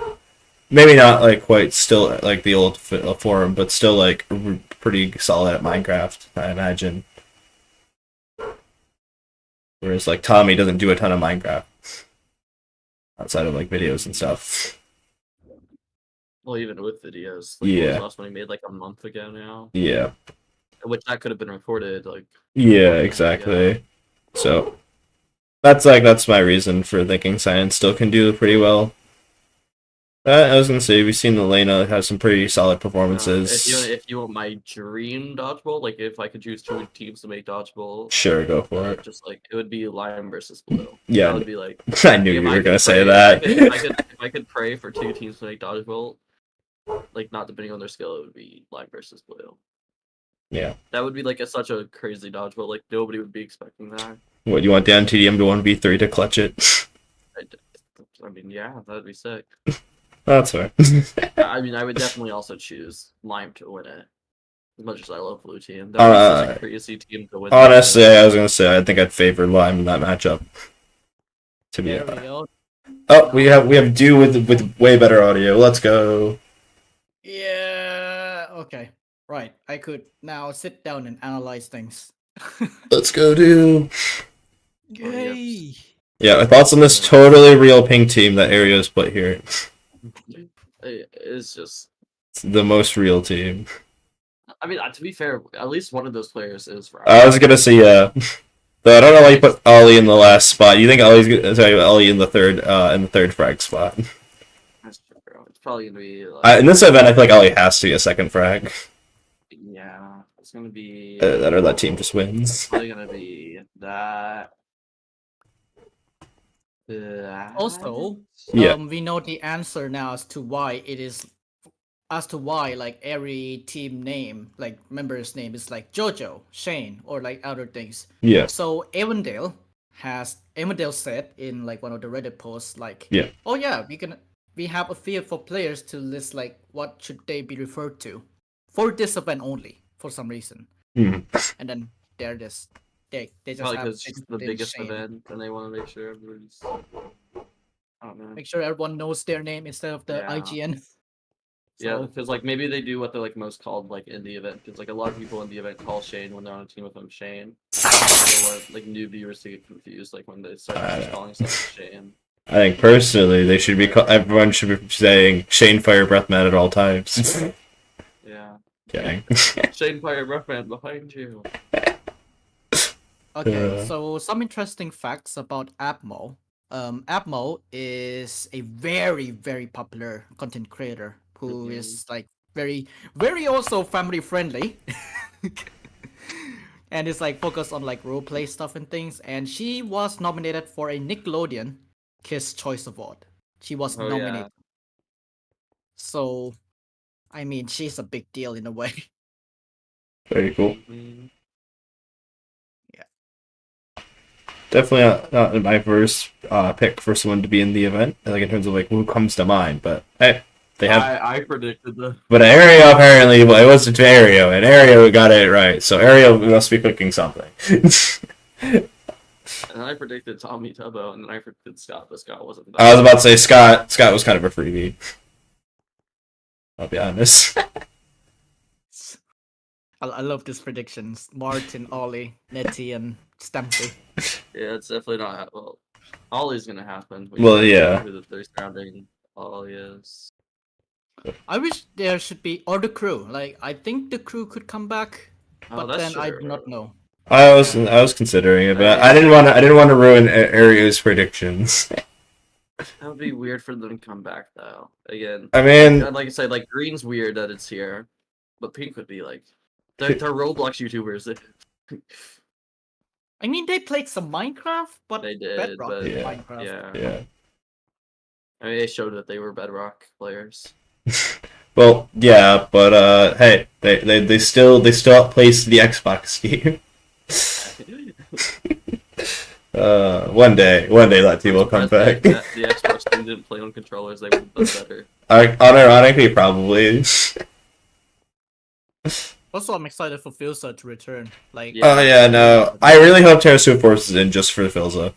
Speaker 1: maybe not like quite still like the old form, but still like pretty solid at Minecraft, I imagine. Whereas like Tommy doesn't do a ton of Minecraft outside of like videos and stuff.
Speaker 2: Well, even with videos, like
Speaker 1: Yeah.
Speaker 2: what was the last one he made like a month ago now?
Speaker 1: Yeah.
Speaker 2: Which that could have been recorded like.
Speaker 1: Yeah, exactly. So that's my reason for thinking Science still can do pretty well. I was gonna say we've seen Elena have some pretty solid performances.
Speaker 2: If you want my dream dodgeball, like if I could choose 2 teams to make dodgeball,
Speaker 1: Sure, go for it.
Speaker 2: just like it would be Lime versus Blue.
Speaker 1: Yeah,
Speaker 2: that would be like.
Speaker 1: I knew you were gonna say that.
Speaker 2: If I could pray for 2 teams to make dodgeball, like not depending on their skill, it would be Lime versus Blue.
Speaker 1: Yeah.
Speaker 2: That would be like such a crazy dodgeball. Like nobody would be expecting that.
Speaker 1: What, you want the NTDM to 1v3 to clutch it?
Speaker 2: I mean, yeah, that'd be sick.
Speaker 1: That's fair.
Speaker 2: I mean, I would definitely also choose Lime to win it. As much as I love Blue Team, that would be such a crazy team to win.
Speaker 1: Honestly, I was gonna say I think I'd favor Lime in that matchup. To be honest. Oh, we have Dew with way better audio. Let's go.
Speaker 5: Yeah. Okay. Right. I could now sit down and analyze things.
Speaker 1: Let's go, Dew.
Speaker 5: Yay.
Speaker 1: Yeah, my thoughts on this totally real pink team that Ario's put here.
Speaker 2: It's just
Speaker 1: It's the most real team.
Speaker 2: I mean, to be fair, at least one of those players is right.
Speaker 1: I was gonna say yeah. Though I don't know why you put Ollie in the last spot. You think Ollie in the third frag spot?
Speaker 2: That's true, bro. It's probably gonna be like,
Speaker 1: In this event, I feel like Ollie has to be a second frag.
Speaker 2: yeah, it's gonna be
Speaker 1: That team just wins.
Speaker 2: It's probably gonna be that.
Speaker 5: Also,
Speaker 1: Yeah.
Speaker 5: we know the answer now as to why like every team name, like member's name is like Jojo, Shane, or like other things.
Speaker 1: Yeah.
Speaker 5: So Avondale said in like one of the Reddit posts, like,
Speaker 1: Yeah.
Speaker 5: oh yeah, we have a field for players to list like what should they be referred to for this event only for some reason.
Speaker 1: Mhm.
Speaker 5: And then there it is. They just
Speaker 2: Probably
Speaker 5: have
Speaker 2: because it's the biggest
Speaker 5: Shane.
Speaker 2: event, and they want to make sure everybody's. I don't know.
Speaker 5: Make sure everyone knows their name instead of the
Speaker 2: Yeah.
Speaker 5: IGN.
Speaker 2: Yeah,
Speaker 5: So-
Speaker 2: because like maybe they do what they're like most called like in the event, because like a lot of people in the event call Shane when they're on a team with him Shane. They don't want like new viewers to get confused like when they start just calling stuff Shane.
Speaker 1: I think personally they should be everyone should be saying Shane Fire Breath Man at all times.
Speaker 2: Yeah.
Speaker 1: Kidding.
Speaker 2: Shane Fire Breathman behind you.
Speaker 5: Okay, so some interesting facts about Abmo. Abmo is a very, very popular content creator who is like very, very also family friendly. And is like focused on like roleplay stuff and things. And she was nominated for a Nickelodeon Kids Choice Award. She was
Speaker 2: Oh,
Speaker 5: nominated.
Speaker 2: yeah.
Speaker 5: So, I mean, she's a big deal in a way.
Speaker 1: Very cool.
Speaker 2: Mhm.
Speaker 1: Definitely not my first pick for someone to be in the event, like in terms of like who comes to mind. But hey, they have.
Speaker 2: I predicted the.
Speaker 1: But Aereo apparently, well, it wasn't Aereo, and Aereo got it right. So Aereo must be cooking something.
Speaker 2: And I predicted Tommy Tubbo, and then I predicted Scott, but Scott wasn't.
Speaker 1: I was about to say Scott. Scott was kind of a freebie. I'll be honest.
Speaker 5: I love these predictions. Martin, Ollie, Nettie, and Stampy.
Speaker 2: Yeah, it's definitely not. Well, Ollie's gonna happen.
Speaker 1: Well, yeah.
Speaker 2: Who they're surrounding Ollie is.
Speaker 5: I wish there should be, or the crew. Like, I think the crew could come back,
Speaker 2: Oh,
Speaker 5: but
Speaker 2: that's
Speaker 5: then I
Speaker 2: true.
Speaker 5: do not know.
Speaker 1: I was considering it, but I didn't want to ruin Aereo's predictions.
Speaker 2: That would be weird for them to come back though. Again,
Speaker 1: I mean,
Speaker 2: like I said, like green's weird that it's here, but pink would be like they're Roblox YouTubers.
Speaker 5: I mean, they played some Minecraft, but
Speaker 2: They did,
Speaker 5: Bedrock
Speaker 2: but
Speaker 5: is
Speaker 1: Yeah.
Speaker 5: Minecraft.
Speaker 1: yeah.
Speaker 2: I mean, they showed that they were Bedrock players.
Speaker 1: Well, yeah, but hey, they still outplaced the Xbox game. One day that team will come back.
Speaker 2: The Xbox team didn't play on controllers; they would have done better.
Speaker 1: Unironically, probably.
Speaker 5: Also, I'm excited for Filsa to return. Like,
Speaker 2: Yeah.
Speaker 1: Oh yeah, no. I really hope Terrasuit Force is in just for Filza.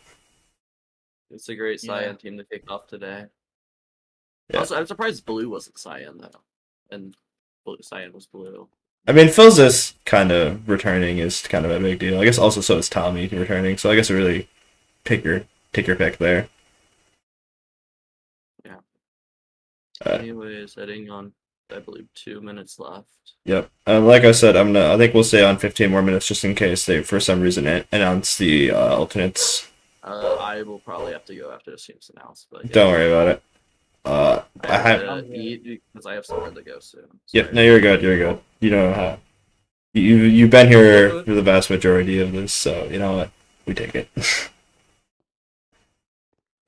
Speaker 2: It's a great
Speaker 5: Yeah.
Speaker 2: Cyan team to kick off today.
Speaker 1: Yeah.
Speaker 2: Also, I'm surprised Blue wasn't Cyan though, and Cyan was Blue.
Speaker 1: I mean, Filza's kind of returning is kind of a big deal. I guess also so is Tommy returning, so I guess really take your pick there.
Speaker 2: Yeah.
Speaker 1: Uh,
Speaker 2: Anyways, heading on, I believe 2 minutes left.
Speaker 1: Yep. Like I said, I think we'll stay on 15 more minutes just in case they, for some reason, announce the alternates.
Speaker 2: I will probably have to go after this team's announced, but yeah.
Speaker 1: Don't worry about it.
Speaker 2: I have to eat because I have somewhere to go soon.
Speaker 1: Yep. No, you're good. You're good. You know how. You've been here for the vast majority of this, so you know what? We take it.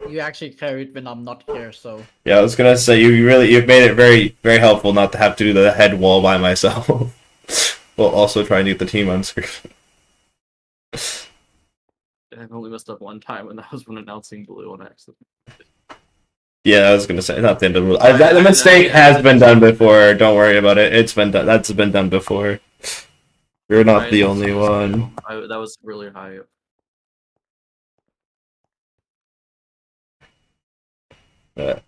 Speaker 5: you actually carried when I'm not here, so.
Speaker 1: Yeah, I was gonna say you've made it very very helpful not to have to do the head wall by myself, while also trying to get the team on screen.
Speaker 2: I've only messed up one time, and that was when announcing Blue on accident.
Speaker 1: Yeah, I was gonna say not the end of the world. The mistake has been done before. Don't worry about it. It's been done. That's been done before. You're not the only one.
Speaker 2: That was really high. Okay,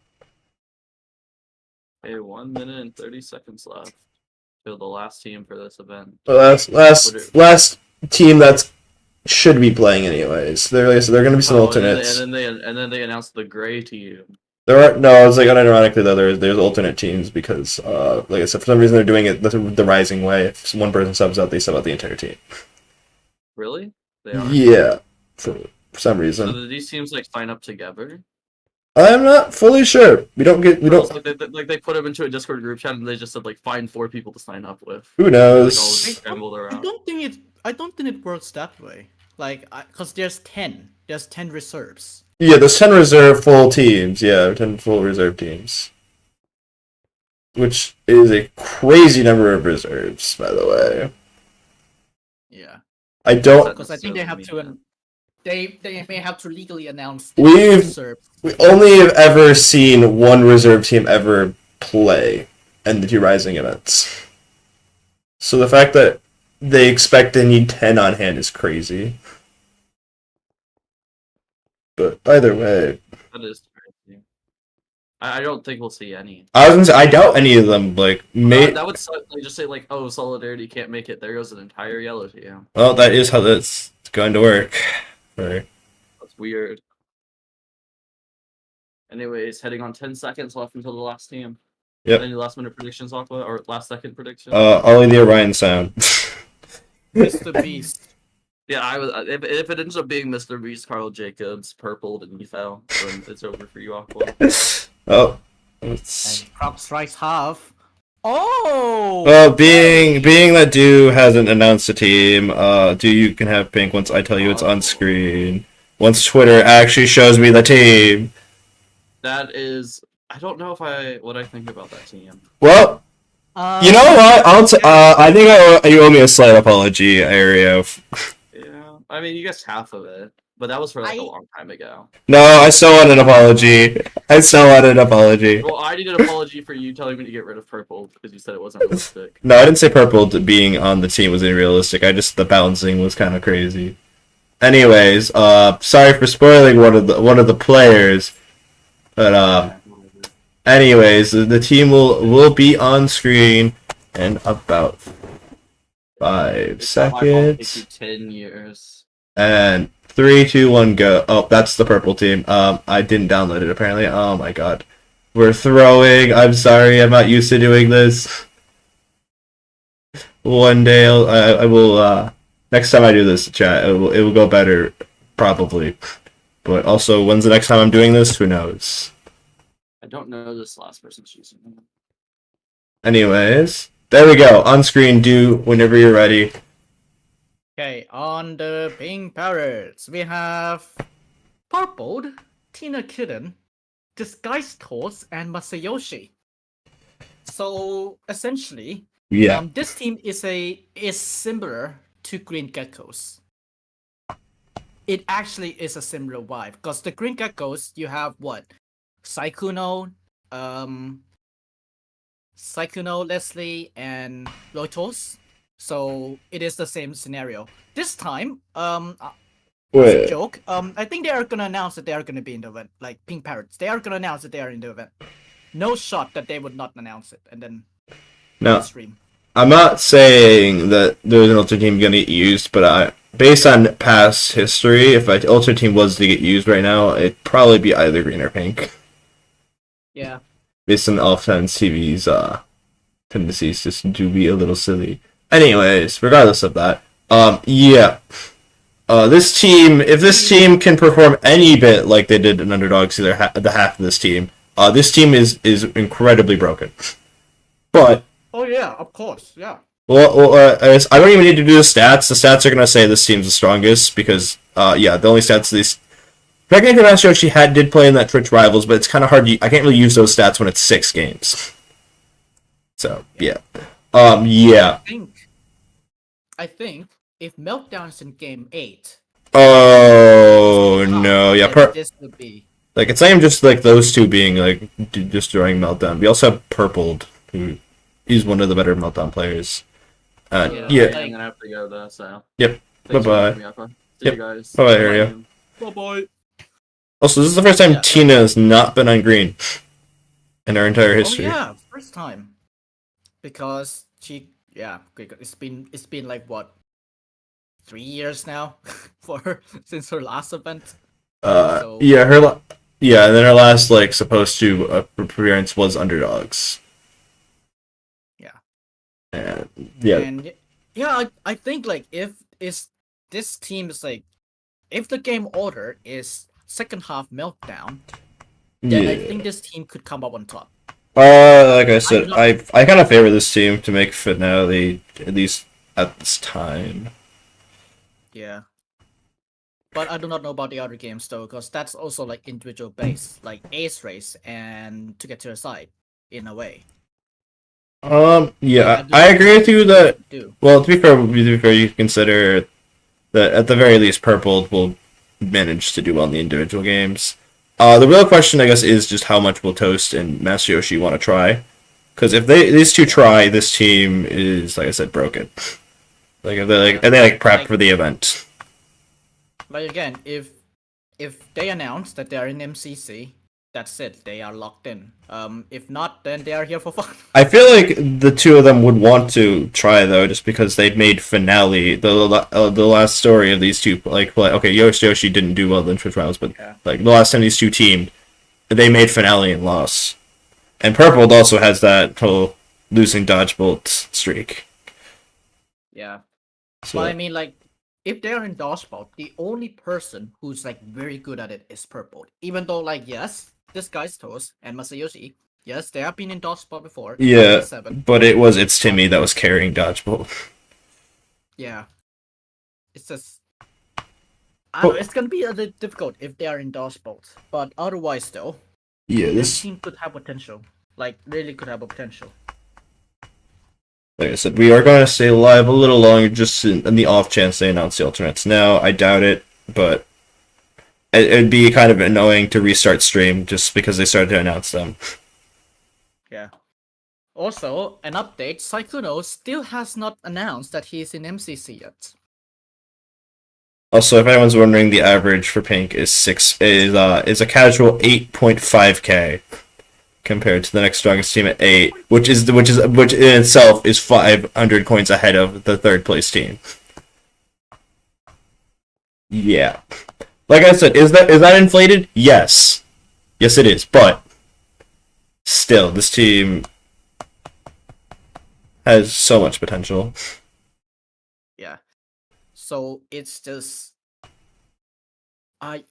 Speaker 2: 1 minute and 30 seconds left till the last team for this event.
Speaker 1: The last team that should be playing anyways. They're going to be some alternates.
Speaker 2: And then they announced the gray team.
Speaker 1: It's like unironically though. There's alternate teams because like I said, for some reason they're doing it the rising way. If one person subs out, they sub out the entire team.
Speaker 2: Really? They are.
Speaker 1: Yeah, for some
Speaker 2: So
Speaker 1: reason.
Speaker 2: do these teams like sign up together?
Speaker 1: I'm not fully sure. We don't.
Speaker 2: Like they put them into a Discord group chat and they just said like find 4 people to sign up with.
Speaker 1: Who
Speaker 2: Like,
Speaker 1: knows?
Speaker 2: all scrambled
Speaker 5: I
Speaker 2: around.
Speaker 5: don't think it works that way. Like, cause there's 10 reserves.
Speaker 1: Yeah, there's 10 reserve full teams. Yeah, 10 full reserve teams. Which is a crazy number of reserves, by the way.
Speaker 5: Yeah.
Speaker 1: I don't.
Speaker 5: Because I think they have to. They may have to legally announce.
Speaker 1: We've-
Speaker 5: reserves.
Speaker 1: We only have ever seen one reserve team ever play in the 2 Rising events. So the fact that they expect to need 10 on hand is crazy. But either way,
Speaker 2: That is crazy. I don't think we'll see any.
Speaker 1: I was gonna say I doubt any of them. Like,
Speaker 2: That would suck. Like, just say like, oh, Solidarity can't make it. There goes an entire yellow team.
Speaker 1: well, that is how that's going to work. Right.
Speaker 2: That's weird. Anyways, heading on 10 seconds left until the last team.
Speaker 1: Yep.
Speaker 2: Any last minute predictions, Aqua, or last second predictions?
Speaker 1: Ollie the Orion sound.
Speaker 5: Mr. Beast.
Speaker 2: Yeah, I was. If it ends up being Mr. Beast, Carl Jacobs, purpled, and he fell, then it's over for you, Aqua.
Speaker 1: Oh, it's...
Speaker 5: And Crop strikes half. Oh!
Speaker 1: Well, being that Do hasn't announced a team, Do you can have pink once I tell you it's on screen. Once Twitter actually shows me the team.
Speaker 2: That is. I don't know what I think about that team.
Speaker 1: Well, You know what? I think you owe me a slight apology, Ario.
Speaker 2: Yeah, I mean, you guessed half of it, but that was for like a long time ago.
Speaker 1: No, I still want an apology. I still want an apology.
Speaker 2: Well, I need an apology for you telling me to get rid of purple because you said it wasn't realistic.
Speaker 1: No, I didn't say purple being on the team was unrealistic. The bouncing was kind of crazy. Anyways, sorry for spoiling one of the players, but anyways, the team will be on screen in about 5 seconds.
Speaker 2: It 10 years.
Speaker 1: And 3, 2, 1, go. Oh, that's the purple team. I didn't download it apparently. Oh my god. We're throwing. I'm sorry, I'm not used to doing this. One day I will next time I do this, chat, it will go better, probably. But also, when's the next time I'm doing this? Who knows?
Speaker 2: I don't know this last person's using it.
Speaker 1: Anyways, there we go. On screen, do whenever you're ready.
Speaker 5: Okay, on the pink parrots, we have Purpled, Tina Kitten, Disguised Horse, and Masayoshi. So essentially,
Speaker 1: Yeah.
Speaker 5: this team is similar to Green Geckos. It actually is a similar vibe because the Green Geckos, you have what? Saikuno, Leslie, and Loitos. So it is the same scenario. This time, as a
Speaker 1: Wait.
Speaker 5: joke, I think they are gonna announce that they are gonna be in the event, like Pink Parrots. They are gonna announce that they are in the event. No shot that they would not announce it, and then
Speaker 1: No,
Speaker 5: stream.
Speaker 1: I'm not saying that there's an ultimate team gonna get used, but based on past history, if an ultimate team was to get used right now, it'd probably be either green or pink.
Speaker 5: Yeah.
Speaker 1: Based on Offense TV's tendencies just to be a little silly. Anyways, regardless of that, yeah. This team, if this team can perform any bit like they did in Underdogs, the half of this team is incredibly broken. But
Speaker 5: Oh yeah, of course, yeah.
Speaker 1: I don't even need to do the stats. The stats are gonna say this team's the strongest because, the only stats these. Dragon International she did play in that Twitch Rivals, but it's kind of hard. I can't really use those stats when it's 6 games. So yeah.
Speaker 5: I think if Meltdown is in game 8.
Speaker 1: Oh no, yeah.
Speaker 5: This would be.
Speaker 1: Like it's not even just like those two being like destroying Meltdown. We also have Purpled, who is one of the better Meltdown players.
Speaker 2: Yeah, I'm gonna have to go though. So.
Speaker 1: Yep.
Speaker 2: Thanks for
Speaker 1: Bye-bye.
Speaker 2: having me, Aqua. See
Speaker 1: Yep.
Speaker 2: you guys.
Speaker 1: Bye-bye, Area.
Speaker 2: Bye bye.
Speaker 1: Also, this is the first time Tina has not been on green in her entire history.
Speaker 5: Oh yeah, first time. Because it's been like what, 3 years now since her last event.
Speaker 1: And then her last like supposed to appearance was Underdogs.
Speaker 5: Yeah.
Speaker 1: And
Speaker 5: I think like if this team is like, if the game order is second half Meltdown, then I think this team could come up on top.
Speaker 1: Like I said, I kind of favor this team to make finale, at least at this time.
Speaker 5: Yeah. But I do not know about the other games though, because that's also like individual based, like ace race and to get to the side, in a way.
Speaker 1: I agree with you that. Well, to be fair, you consider that at the very least, Purple will manage to do well in the individual games. The real question, I guess, is just how much will Toast and Masayoshi want to try. Because if these two try, this team is, like I said, broken. Like if they prep for the event.
Speaker 5: But again, if they announce that they are in MCC, that's it. They are locked in. If not, then they are here for fun.
Speaker 1: I feel like the two of them would want to try though, just because they've made finale the last story of these two. Okay, Yoshi didn't do well in Twitch Rivals, but like the last time these two teamed, they made finale and loss. And Purple also has that whole losing dodgeball streak.
Speaker 5: Yeah.
Speaker 1: So,
Speaker 5: but I mean, like, if they're in dodgeball, the only person who's like very good at it is Purple. Even though, like, yes, this guy's Toast and Masayoshi, yes, they have been in dodgeball before.
Speaker 1: Yeah, but it's Timmy that was carrying dodgeball.
Speaker 5: Yeah, it's just I don't know, it's gonna be a little difficult if they are in dodgeball, but otherwise, though,
Speaker 1: yeah,
Speaker 5: this team could have potential. Like, really could have a potential.
Speaker 1: Like I said, we are going to stay live a little longer just in the off chance they announce the alternates. Now, I doubt it, but it'd be kind of annoying to restart stream just because they started to announce them.
Speaker 5: Yeah. Also, an update, Sykkuno still has not announced that he's in MCC yet.
Speaker 1: Also, if anyone's wondering, the average for Pink is a casual 8.5k compared to the next strongest team at 8, which in itself is 500 coins ahead of the third place team. Yeah. Like I said, is that inflated? Yes. Yes it is, but still this team has so much potential.
Speaker 5: Yeah. So it's just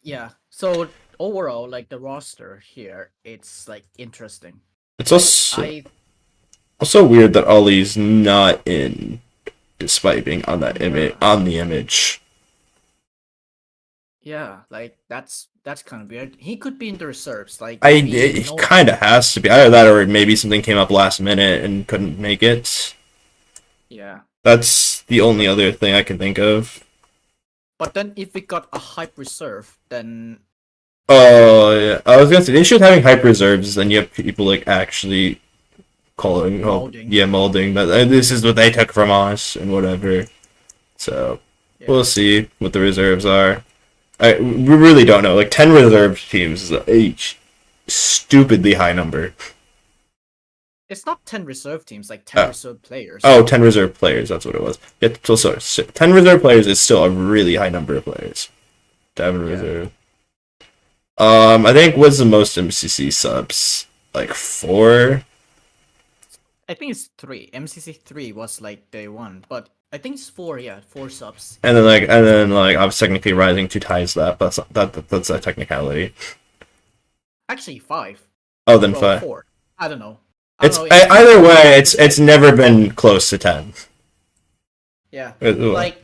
Speaker 5: yeah. So overall, like the roster here, it's like interesting.
Speaker 1: It's also weird that Ollie's not in, despite being on that the image.
Speaker 5: Yeah, like that's kind of weird. He could be in the reserves. Like
Speaker 1: He kind of has to be either that, or maybe something came up last minute and couldn't make it.
Speaker 5: Yeah.
Speaker 1: That's the only other thing I can think of.
Speaker 5: But then if we got a hype reserve, then
Speaker 1: Oh yeah, I was gonna say the issue with having hype reserves is then you have people like actually calling, molding that this is what they took from us and whatever. So we'll see what the reserves are. We really don't know. Like 10 reserve teams is a stupidly high number.
Speaker 5: it's not 10 reserve teams, like 10 reserve players.
Speaker 1: Oh, 10 reserve players, that's what it was. Yeah, so 10 reserve players is still a really high number of players to have in reserve. I think what's the most MCC subs? Like 4?
Speaker 5: I think it's 3. MCC 3 was like day 1, but I think it's 4, yeah, 4 subs.
Speaker 1: And then I was technically Rising 2 ties that, but that's a technicality.
Speaker 5: Actually 5.
Speaker 1: Oh, then
Speaker 5: Well,
Speaker 1: 5.
Speaker 5: 4. I don't know.
Speaker 1: Either way, it's never been close to 10.
Speaker 5: Yeah.
Speaker 1: Ooh.
Speaker 5: Like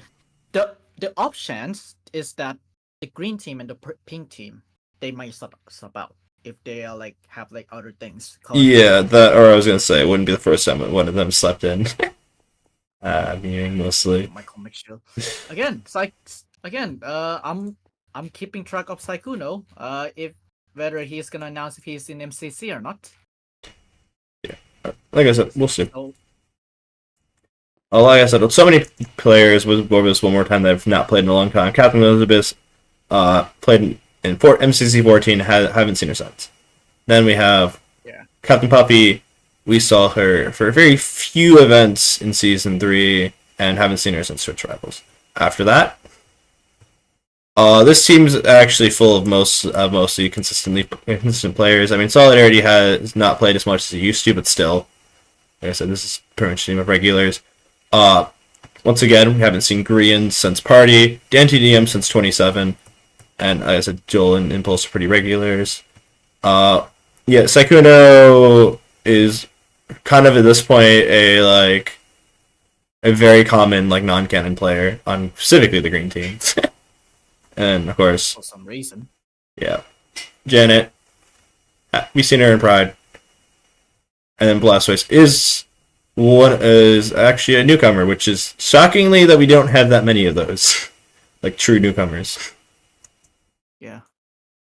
Speaker 5: the off chance is that the green team and the pink team, they might sub out if they are like have like other things.
Speaker 1: Yeah, or I was gonna say it wouldn't be the first time one of them slept in. Meaning mostly.
Speaker 5: My comic shield. Again, I'm keeping track of Sykkuno. If whether he's gonna announce if he's in MCC or not.
Speaker 1: Like I said, we'll see.
Speaker 5: So,
Speaker 1: Like I said, so many players, we'll go over this one more time, that have not played in a long time. Captain Elizabeth played in MCC 14, haven't seen her since. Then we have Captain Puppy. We saw her for very few events in Season 3, and haven't seen her since Twitch Rivals. After that, this team's actually full of mostly consistent players. I mean, Solidarity has not played as much as he used to, but still, like I said, this is pretty much a team of regulars. Once again, we haven't seen Grian since Party, DanTDM since 27, and like I said, Joel and Impulse are pretty regulars. Sykkuno is kind of at this point a very common non-canon player on specifically the green team. And of course,
Speaker 5: for some reason.
Speaker 1: Yeah. Janet. We've seen her in Pride. And then Blastoise is actually a newcomer, which is shockingly that we don't have that many of those. Like true newcomers.
Speaker 5: Yeah.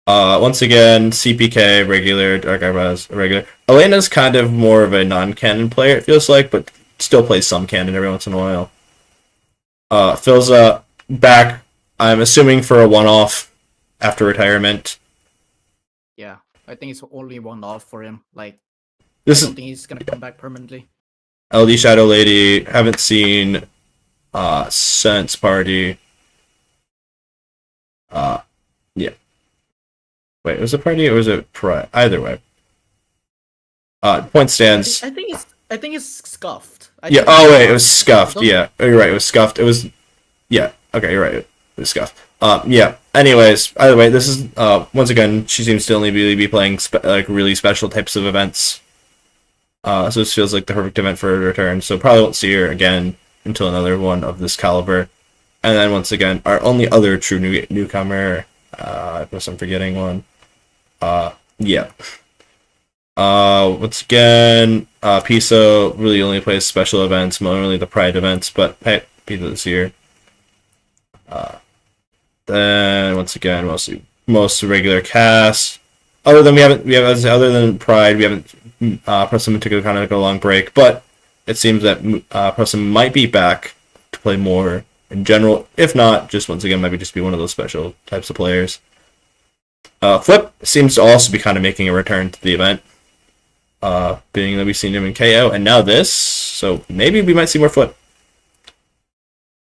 Speaker 1: Once again, CPK, regular, Dark Eyebrows, regular. Elena's kind of more of a non-canon player, it feels like, but still plays some canon every once in a while. Phil's back, I'm assuming, for a one-off after retirement.
Speaker 5: Yeah, I think it's only one-off for him. Like,
Speaker 1: I
Speaker 5: don't think he's gonna come back permanently.
Speaker 1: LD Shadow Lady, haven't seen since Party. Yeah. Wait, was it Party or was it Pride? Either way. Point stands.
Speaker 5: I think it's scuffed.
Speaker 1: It was scuffed. Yeah, you're right. It was scuffed. It was. Yeah. Okay, you're right. It was scuffed. Yeah. Anyways, either way, this is once again, she seems to only be playing really special types of events. So this feels like the perfect event for her to return. So probably won't see her again until another one of this caliber. And then once again, our only other true newcomer. Unless I'm forgetting one. Yeah. Once again, Piso really only plays special events, mainly the Pride events, but hey, Piso this year. Then once again, most regular cast. Other than other than Pride, we haven't Preston took a kind of like a long break, but it seems that Preston might be back to play more in general. If not, just once again, maybe just be one of those special types of players. Flip seems to also be kind of making a return to the event, being that we've seen him in KO, and now this, so maybe we might see more Flip.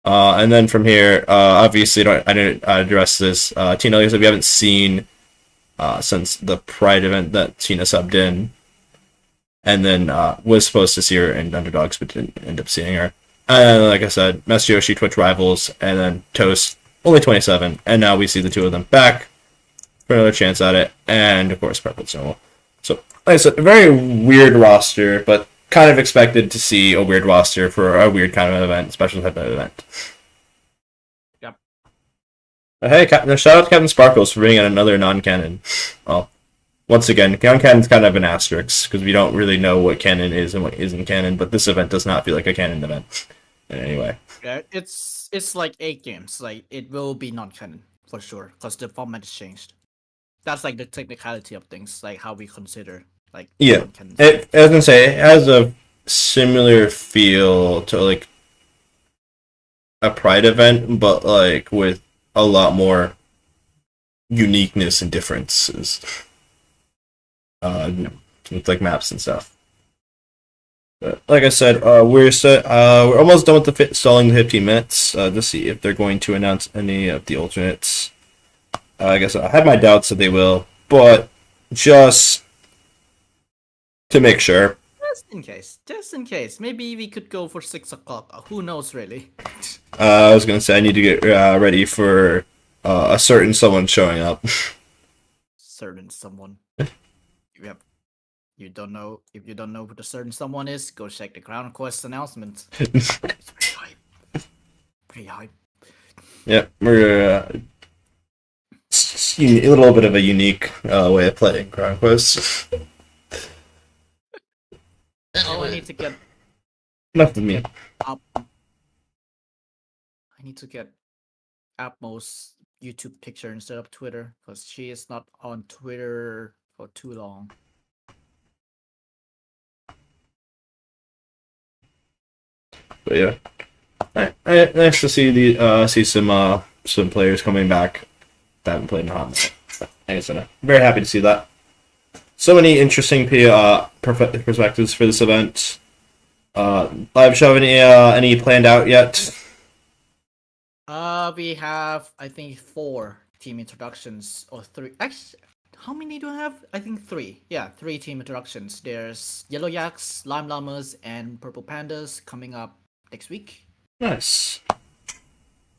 Speaker 1: And then from here, obviously, I didn't address this. Tina said we haven't seen since the Pride event that Tina subbed in, and then was supposed to see her in Underdogs, but didn't end up seeing her. And like I said, Yoshi, Twitch Rivals, and then Toast, only 27, and now we see the two of them back for another chance at it, and of course, Purple Snow. So, like I said, a very weird roster, but kind of expected to see a weird roster for a weird kind of event, special type of event.
Speaker 5: Yep.
Speaker 1: Hey, shout out to Captain Sparkles for bringing in another non-canon. Well, once again, non-canon's kind of an asterisk, because we don't really know what canon is and what isn't canon, but this event does not feel like a canon event in any way.
Speaker 5: Yeah, it's like 8 games. Like, it will be non-canon, for sure, because the format has changed. That's like the technicality of things, like how we consider like
Speaker 1: yeah.
Speaker 5: non-canon.
Speaker 1: I was gonna say it has a similar feel to like a Pride event, but like with a lot more uniqueness and differences. With like maps and stuff. But like I said, we're almost done with stalling the 15 minutes to see if they're going to announce any of the alternates. I guess I have my doubts that they will, but just to make sure.
Speaker 5: Just in case. Maybe we could go for 6 o'clock. Who knows, really?
Speaker 1: I was going to say I need to get ready for a certain someone showing up.
Speaker 5: Certain someone. You don't know. If you don't know who the certain someone is, go check the Crown Quest announcement. It's pretty hype. Pretty hype.
Speaker 1: Yeah, we're a little bit of a unique way of playing Crown Quest.
Speaker 5: Oh, I need to get
Speaker 1: Enough of me.
Speaker 5: up. I need to get Atmos YouTube picture instead of Twitter, because she is not on Twitter for too long.
Speaker 1: But yeah, nice to see some players coming back that haven't played in a hot minute. Like I said, I'm very happy to see that. So many interesting perspectives for this event. Live show any planned out yet?
Speaker 5: We have, I think, 4 team introductions, or 3. Actually, how many do I have? I think 3. Yeah, 3 team introductions. There's Yellow Yaks, Lime Llamas, and Purple Pandas coming up next week.
Speaker 1: Nice.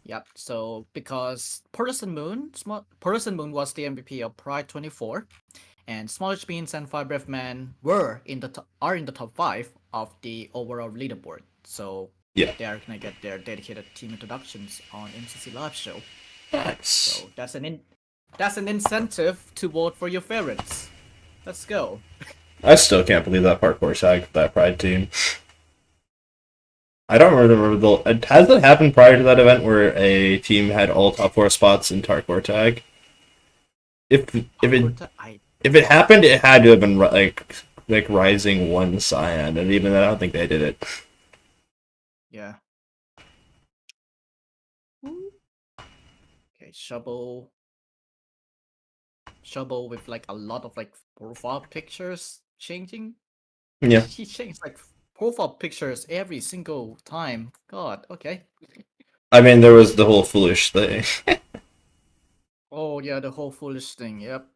Speaker 5: Yep. So because Parrots and Moon was the MVP of Pride 24, and Smallish Beans and Five Breath Man are in the top 5 of the overall leaderboard. So
Speaker 1: yeah,
Speaker 5: they are gonna get their dedicated team introductions on MCC live show.
Speaker 1: Nice.
Speaker 5: So that's an incentive to vote for your favorites. Let's go.
Speaker 1: I still can't believe that parkour tagged that Pride team. I don't remember has it happened prior to that event where a team had all top 4 spots in parkour tag? If it happened, it had to have been like Rising 1 Cyan, and even then, I don't think they did it.
Speaker 5: Yeah. Okay, Shovel with like a lot of like profile pictures changing.
Speaker 1: Yeah.
Speaker 5: She changed like profile pictures every single time. God, okay.
Speaker 1: I mean, there was the whole foolish thing.
Speaker 5: Oh yeah, the whole foolish thing. Yep.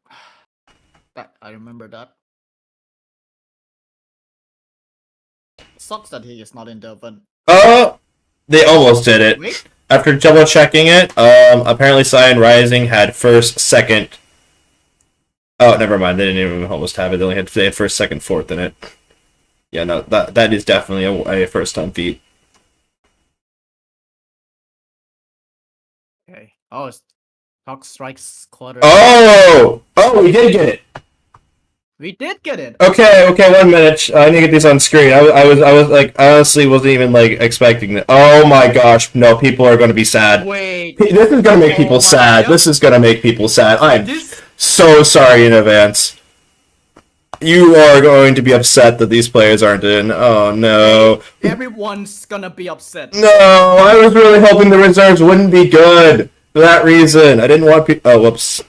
Speaker 5: That I remember that. Sucks that he is not in the event.
Speaker 1: Oh, they almost did it.
Speaker 5: Wait.
Speaker 1: After double checking it, apparently Cyan Rising had first, second. Oh, never mind. They didn't even almost have it. They had first, second, fourth in it. Yeah, no, that is definitely a first time feat.
Speaker 5: Okay. Oh, it's Talk Strikes Quarter.
Speaker 1: Oh, we did get it.
Speaker 5: We did get it.
Speaker 1: Okay, 1 minute. I need to get these on screen. I was like, I honestly wasn't even like expecting that. Oh my gosh, no, people are going to be sad.
Speaker 5: Wait.
Speaker 1: This is going to make people
Speaker 5: my
Speaker 1: sad.
Speaker 5: God.
Speaker 1: This is going to make people sad. I'm
Speaker 5: This
Speaker 1: so sorry in advance. You are going to be upset that these players aren't in. Oh no.
Speaker 5: everyone's gonna be upset.
Speaker 1: No, I was really hoping the reserves wouldn't be good for that reason. I didn't want people. Oh, whoops.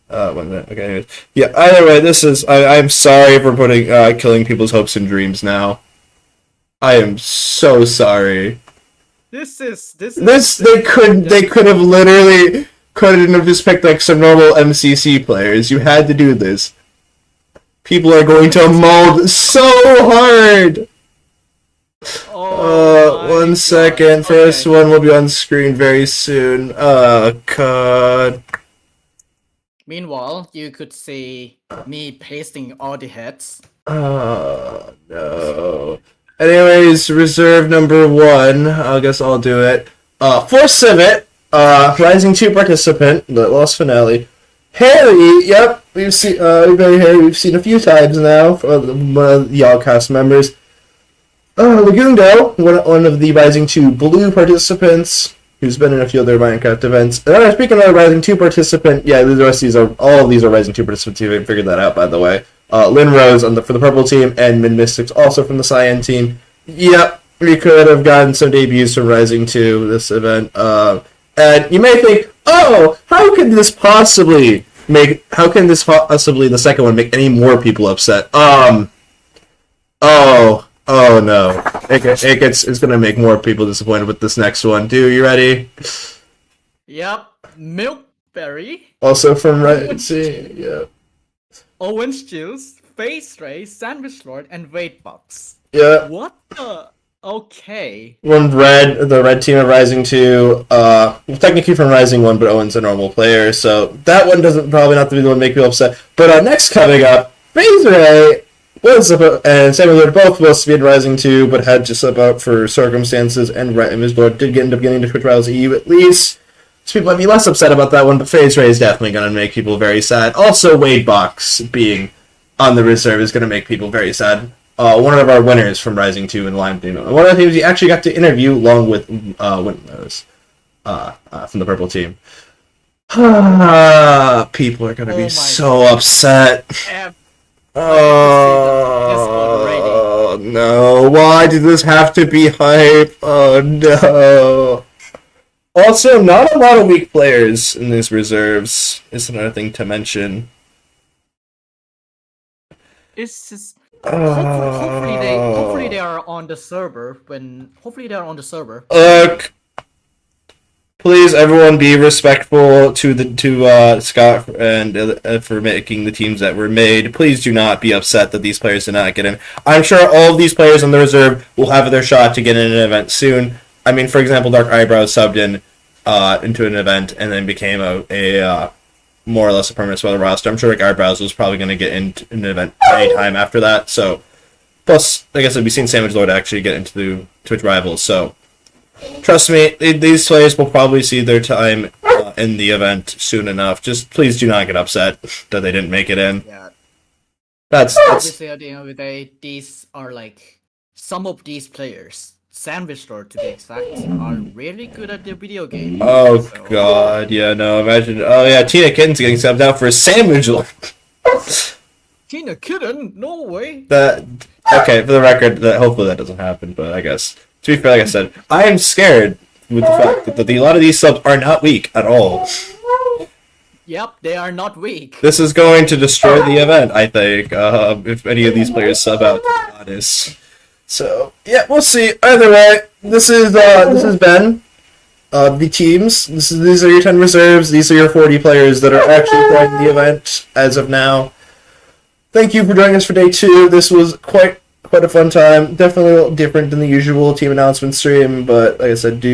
Speaker 1: 1 minute. Okay. Anyways. Yeah. Either way, this is. I'm sorry for putting killing people's hopes and dreams. Now, I am so sorry.
Speaker 5: This
Speaker 1: They could have literally couldn't have just picked like some normal MCC players. You had to do this. People are going to mold so hard.
Speaker 5: Oh,
Speaker 1: 1 second. First one will be on screen very soon. Oh god.
Speaker 5: Meanwhile, you could see me pasting all the heads.
Speaker 1: Oh no. Anyways, reserve number 1. I guess I'll do it. For Civet, Rising 2 participant, the lost finale. Harry, yep, we've seen Harry. We've seen a few times now from the all cast members. Lagundo, one of the Rising 2 blue participants, who's been in a few other Minecraft events. Speaking of Rising 2 participant, yeah, the rest of these are all of these are Rising 2 participants. You haven't figured that out, by the way. Lynn Rose for the purple team, and Mid Mystics also from the Cyan team. Yep, we could have gotten some debuts from Rising 2 this event. And you may think, oh, how can this possibly the second one make any more people upset? Oh no, it's gonna make more people disappointed with this next one. You ready?
Speaker 5: Yep, Milkberry,
Speaker 1: Also from Rising, yeah.
Speaker 5: Orange Juice, Face Ray, Sandwich Lord, and Weight Box.
Speaker 1: Yeah.
Speaker 5: What the? Okay.
Speaker 1: The red team of Rising 2, technically from Rising 1, but Owen's a normal player, so that one probably not be the one to make people upset. But next coming up, Face Ray and Samuel Lord both supposed to be in Rising 2, but had to slip out for circumstances, and Ms. Lord did end up getting to Twitch Rivals EU at least. So people might be less upset about that one, but Phase Ray is definitely going to make people very sad. Also, Wade Box being on the reserve is going to make people very sad. One of our winners from Rising 2 in Lime Team. One of the teams he actually got to interview along with Windows from the purple team. People are going to be so upset. Oh no, why did this have to be hype? Oh no. Also, not a lot of weak players in these reserves is another thing to mention.
Speaker 5: It's just hopefully they are on the server
Speaker 1: Look, please everyone be respectful to Scott and for making the teams that were made. Please do not be upset that these players did not get in. I'm sure all of these players on the reserve will have their shot to get in an event soon. I mean, for example, Dark Eyebrows subbed in into an event and then became a more or less a permanent spot on the roster. I'm sure Dark Eyebrows was probably going to get into an event anytime after that. So, plus, like I said, we've seen Savage Lord actually get into the Twitch Rivals. So, trust me, these players will probably see their time in the event soon enough. Just please do not get upset that they didn't make it in.
Speaker 5: Yeah.
Speaker 1: That's
Speaker 5: Obviously, at the end of the day, these are like some of these players. Sandwich Lord, to be exact, are really good at the video game.
Speaker 1: Oh god, yeah, no, imagine. Oh yeah, Tina Kitten's getting subbed out for a Sandwich Lord.
Speaker 5: Tina Kitten? No way.
Speaker 1: Okay, for the record, hopefully that doesn't happen, but I guess, to be fair, like I said, I am scared with the fact that a lot of these subs are not weak at all.
Speaker 5: Yep, they are not weak.
Speaker 1: This is going to destroy the event, I think, if any of these players sub out, to be honest. So, yeah, we'll see. Either way, this is Ben. The teams. These are your 10 reserves. These are your 40 players that are actually playing the event as of now. Thank you for joining us for day 2. This was quite a fun time. Definitely a little different than the usual team announcement stream, but like I said,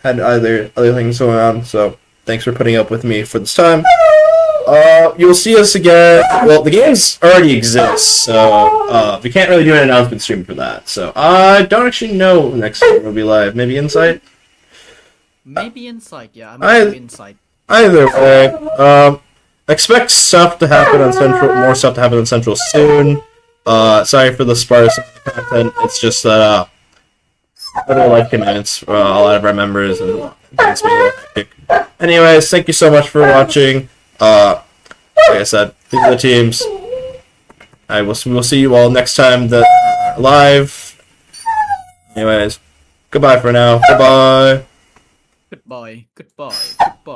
Speaker 1: had other things going on. So thanks for putting up with me for this time. You'll see us again. Well, the games already exist, so we can't really do an announcement stream for that. So I don't actually know next time we'll be live. Maybe Insight?
Speaker 5: Maybe Insight, yeah. Maybe Insight.
Speaker 1: Either way, expect stuff to happen on Central, more stuff to happen on Central soon. Sorry for the sparse content. It's just that other life commitments for a lot of our members, and it's been a little hectic. Anyways, thank you so much for watching. Like I said, these are the teams. We'll see you all next time live. Anyways, goodbye for now. Goodbye.
Speaker 5: Goodbye. Goodbye. Goodbye.